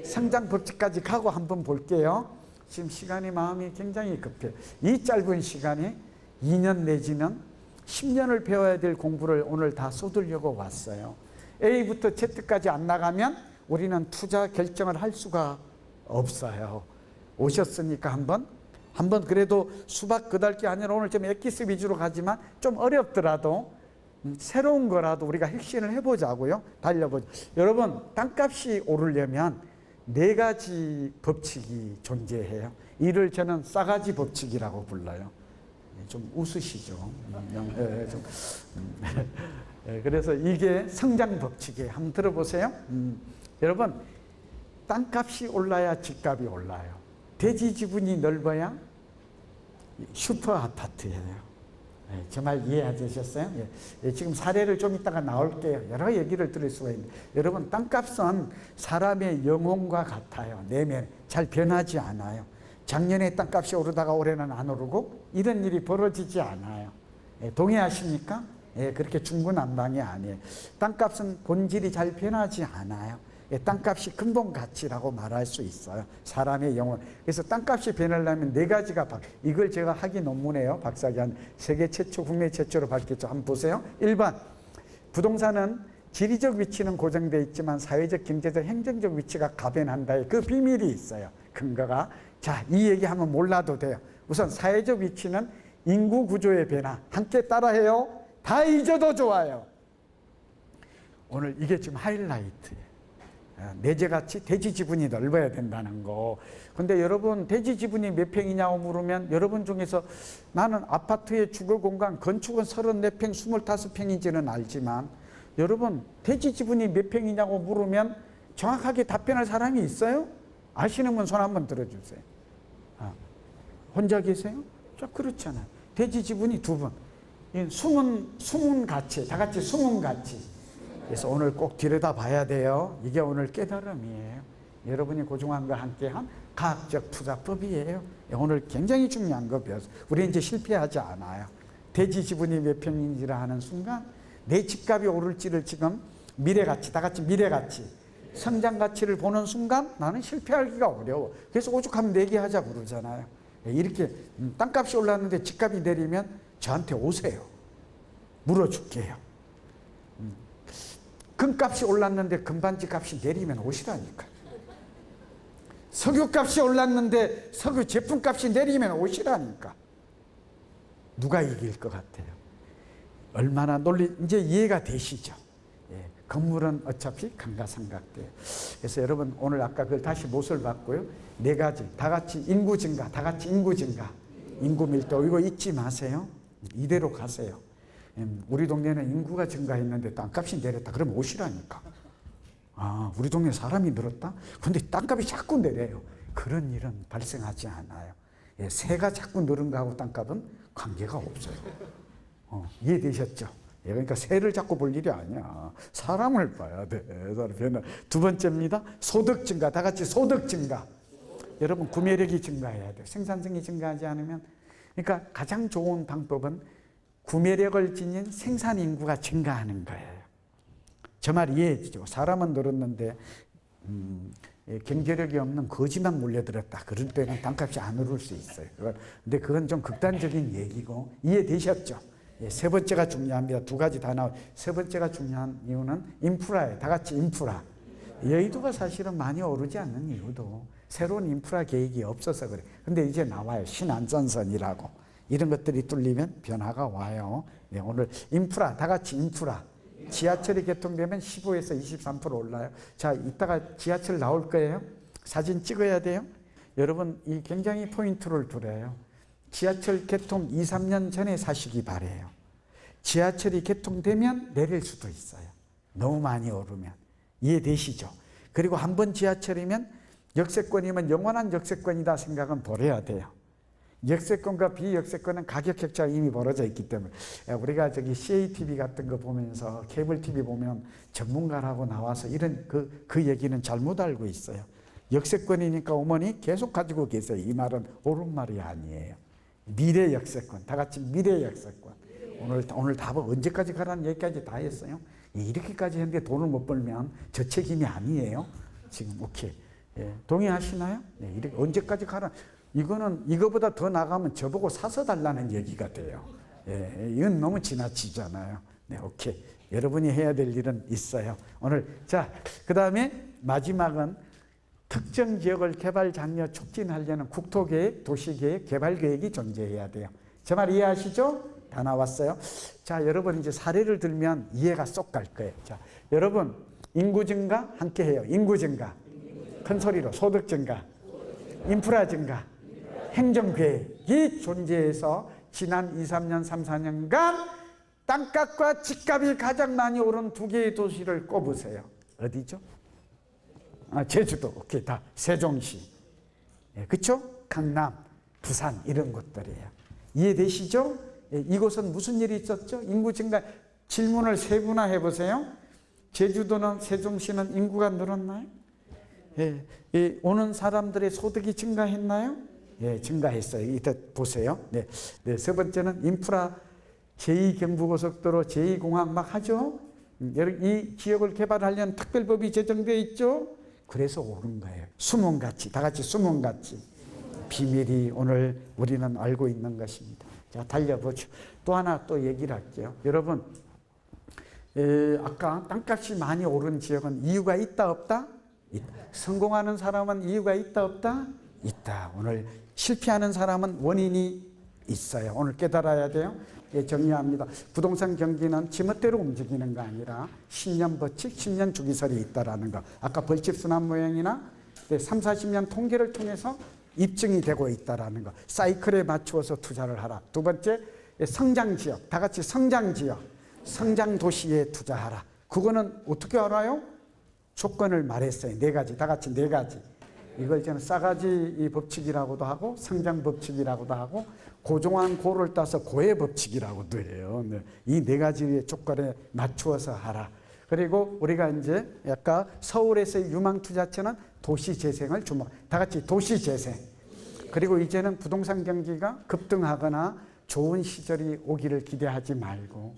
성장 법칙까지 가고 한번 볼게요. 지금 시간이 마음이 굉장히 급해요. 이 짧은 시간에 2년 내지는 10년을 배워야 될 공부를 오늘 다 쏟으려고 왔어요. A부터 Z까지 안 나가면 우리는 투자 결정을 할 수가 없어요. 오셨으니까 한번 그래도 수박 그달기 아니라 오늘 좀 엑기스 위주로 가지만 좀 어렵더라도 새로운 거라도 우리가 핵심을 해보자고요. 달려보자. 여러분 땅값이 오르려면 4가지 법칙이 존재해요. 이를 저는 싸가지 법칙이라고 불러요. 좀 웃으시죠. 그래서 이게 성장 법칙이에요. 한번 들어보세요. 여러분 땅값이 올라야 집값이 올라요. 대지 지분이 넓어야 슈퍼 아파트예요. 저 말 이해하셨어요? 지금 사례를 좀 이따가 나올게요. 여러 얘기를 들을 수가 있는데 여러분 땅값은 사람의 영혼과 같아요. 내면 잘 변하지 않아요. 작년에 땅값이 오르다가 올해는 안 오르고 이런 일이 벌어지지 않아요. 동의하십니까? 그렇게 중구난방이 아니에요. 땅값은 본질이 잘 변하지 않아요. 땅값이 근본 가치라고 말할 수 있어요. 사람의 영혼. 그래서 땅값이 변하려면 4가지가 이걸 제가 학위 논문에요. 박사기한 세계 최초, 국내 최초로 밝혔죠. 한번 보세요. 1번 부동산은 지리적 위치는 고정되어 있지만 사회적, 경제적, 행정적 위치가 가변한다의 그 비밀이 있어요. 근거가. 자, 이 얘기하면 몰라도 돼요. 우선 사회적 위치는 인구 구조의 변화. 함께 따라해요. 다 잊어도 좋아요. 오늘 이게 지금 하이라이트예요. 내재가치, 대지 지분이 넓어야 된다는 거. 근데 여러분 대지 지분이 몇 평이냐고 물으면 여러분 중에서 나는 아파트의 주거 공간 건축은 34평, 25평인지는 알지만 여러분 대지 지분이 몇 평이냐고 물으면 정확하게 답변할 사람이 있어요? 아시는 분 손 한번 들어주세요. 혼자 계세요? 자, 그렇잖아요. 돼지 지분이 2분. 숨은 가치, 다 같이 숨은 가치. 그래서 오늘 꼭 들여다봐야 돼요. 이게 오늘 깨달음이에요. 여러분이 고중환과 함께한 과학적 투자법이에요. 오늘 굉장히 중요한 거 배웠어요. 우리 이제 실패하지 않아요. 돼지 지분이 몇 평인지를 하는 순간 내 집값이 오를지를 지금 미래가치, 다 같이 미래가치, 성장가치를 보는 순간 나는 실패하기가 어려워. 그래서 오죽하면 내기하자 그러잖아요. 이렇게 땅값이 올랐는데 집값이 내리면 저한테 오세요. 물어줄게요. 금값이 올랐는데 금반지 값이 내리면 오시라니까. 석유값이 올랐는데 석유 제품값이 내리면 오시라니까. 누가 이길 것 같아요? 얼마나 논리 이제 이해가 되시죠? 예, 건물은 어차피 감가상각돼요. 그래서 여러분 오늘 아까 그걸 다시 못을 봤고요. 4가지 다 같이 인구 증가, 다 같이 인구 증가, 인구 밀도 이거 잊지 마세요. 이대로 가세요. 우리 동네는 인구가 증가했는데 땅값이 내렸다. 그럼 오시라니까. 우리 동네 사람이 늘었다? 근데 땅값이 자꾸 내려요. 그런 일은 발생하지 않아요. 예, 새가 자꾸 늘은 거하고 땅값은 관계가 없어요. 이해되셨죠? 예, 그러니까 새를 자꾸 볼 일이 아니야. 사람을 봐야 돼. 2번째입니다. 소득 증가. 다 같이 소득 증가. 여러분 구매력이 증가해야 돼요. 생산성이 증가하지 않으면. 그러니까 가장 좋은 방법은 구매력을 지닌 생산 인구가 증가하는 거예요. 저 말 이해해주죠. 사람은 늘었는데 경제력이 없는 거지만 몰려들었다. 그럴 때는 땅값이 안 오를 수 있어요. 근데 그건 좀 극단적인 얘기고 이해되셨죠? 예, 3번째가 중요합니다. 2가지 다 나와요. 3번째가 중요한 이유는 인프라예요. 다 같이 인프라. 여의도가 사실은 많이 오르지 않는 이유도 새로운 인프라 계획이 없어서 그래. 근데 이제 나와요. 신안전선이라고. 이런 것들이 뚫리면 변화가 와요. 네, 오늘 인프라, 다 같이 인프라. 지하철이 개통되면 15에서 23% 올라요. 자, 이따가 지하철 나올 거예요. 사진 찍어야 돼요. 여러분, 이 굉장히 포인트를 두래요. 지하철 개통 2, 3년 전에 사시기 바래요. 지하철이 개통되면 내릴 수도 있어요. 너무 많이 오르면. 이해되시죠? 그리고 한 번 지하철이면 역세권이면 영원한 역세권이다 생각은 버려야 돼요. 역세권과 비역세권은 가격 격차가 이미 벌어져 있기 때문에 우리가 저기 CATV 같은 거 보면서 케이블 TV 보면 전문가라고 나와서 이런 그 얘기는 잘못 알고 있어요. 역세권이니까 어머니 계속 가지고 계세요. 이 말은 옳은 말이 아니에요. 미래 역세권, 다 같이 미래 역세권. 오늘 답은 언제까지 가라는 얘기까지 다 했어요. 이렇게까지 했는데 돈을 못 벌면 저 책임이 아니에요. 지금 오케이. 예, 동의하시나요? 네, 이렇게 언제까지 가라? 이거는 이거보다 더 나가면 저보고 사서 달라는 얘기가 돼요. 예, 이건 너무 지나치잖아요. 네, 오케이. 여러분이 해야 될 일은 있어요. 오늘 자, 그다음에 마지막은 특정 지역을 개발 장려 촉진하려는 국토계획, 도시계획, 개발계획이 존재해야 돼요. 제 말 이해하시죠? 다 나왔어요. 자, 여러분 이제 사례를 들면 이해가 쏙 갈 거예요. 자, 여러분 인구 증가 함께 해요. 인구 증가. 큰 소리로 소득 증가. 인프라 증가. 행정계획이 존재해서 지난 2, 3년, 3, 4년간 땅값과 집값이 가장 많이 오른 2개의 도시를 꼽으세요. 어디죠? 제주도. 오케이, 다 세종시. 예, 그쵸? 강남, 부산 이런 곳들이에요. 이해되시죠? 예, 이곳은 무슨 일이 있었죠? 인구 증가. 질문을 3분화 해보세요. 제주도는 세종시는 인구가 늘었나요? 예, 오는 사람들의 소득이 증가했나요? 예, 증가했어요. 이따 보세요. 네. 네, 3번째는 인프라 제2경부고속도로, 제2공항 막 하죠? 이 지역을 개발하려는 특별법이 제정되어 있죠? 그래서 오른 거예요. 숨은 가치, 다 같이 숨은 가치. 비밀이 오늘 우리는 알고 있는 것입니다. 자, 달려보죠. 또 하나 또 얘기를 할게요. 여러분, 아까 땅값이 많이 오른 지역은 이유가 있다, 없다? 있다. 성공하는 사람은 이유가 있다, 없다? 있다. 오늘 실패하는 사람은 원인이 있어요. 오늘 깨달아야 돼요. 예, 정리합니다. 부동산 경기는 지멋대로 움직이는 거 아니라 10년 벌칙, 10년 주기설이 있다라는 거. 아까 벌집 순환 모형이나 3, 40년 통계를 통해서 입증이 되고 있다라는 거. 사이클에 맞추어서 투자를 하라. 2번째, 성장 지역. 다 같이 성장 지역, 성장 도시에 투자하라. 그거는 어떻게 알아요? 조건을 말했어요. 네 가지, 다 같이 네 가지. 이걸 저는 싸가지 이 법칙이라고도 하고 성장 법칙이라고도 하고 고종한 고를 따서 고의 법칙이라고도 해요. 이 네 가지의 조건에 맞추어서 하라. 그리고 우리가 이제 약간 서울에서의 유망투자처는 도시재생을 주목. 다 같이 도시재생. 그리고 이제는 부동산 경기가 급등하거나 좋은 시절이 오기를 기대하지 말고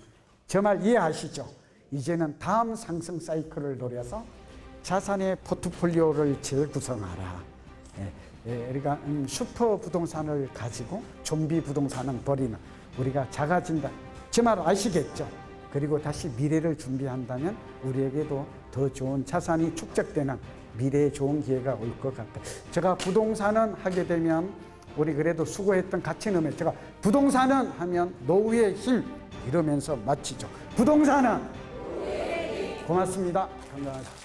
저 말 이해하시죠? 이제는 다음 상승 사이클을 노려서 자산의 포트폴리오를 재구성하라. 우리가 슈퍼 부동산을 가지고 좀비 부동산은 버리는 우리가 작아진다. 제 말 아시겠죠? 그리고 다시 미래를 준비한다면 우리에게도 더 좋은 자산이 축적되는 미래에 좋은 기회가 올 것 같다. 제가 부동산은 하게 되면 우리 그래도 수고했던 가치는 제가 부동산은 하면 노후의 힘 이러면서 마치죠. 부동산은 고맙습니다. 건강하십시오.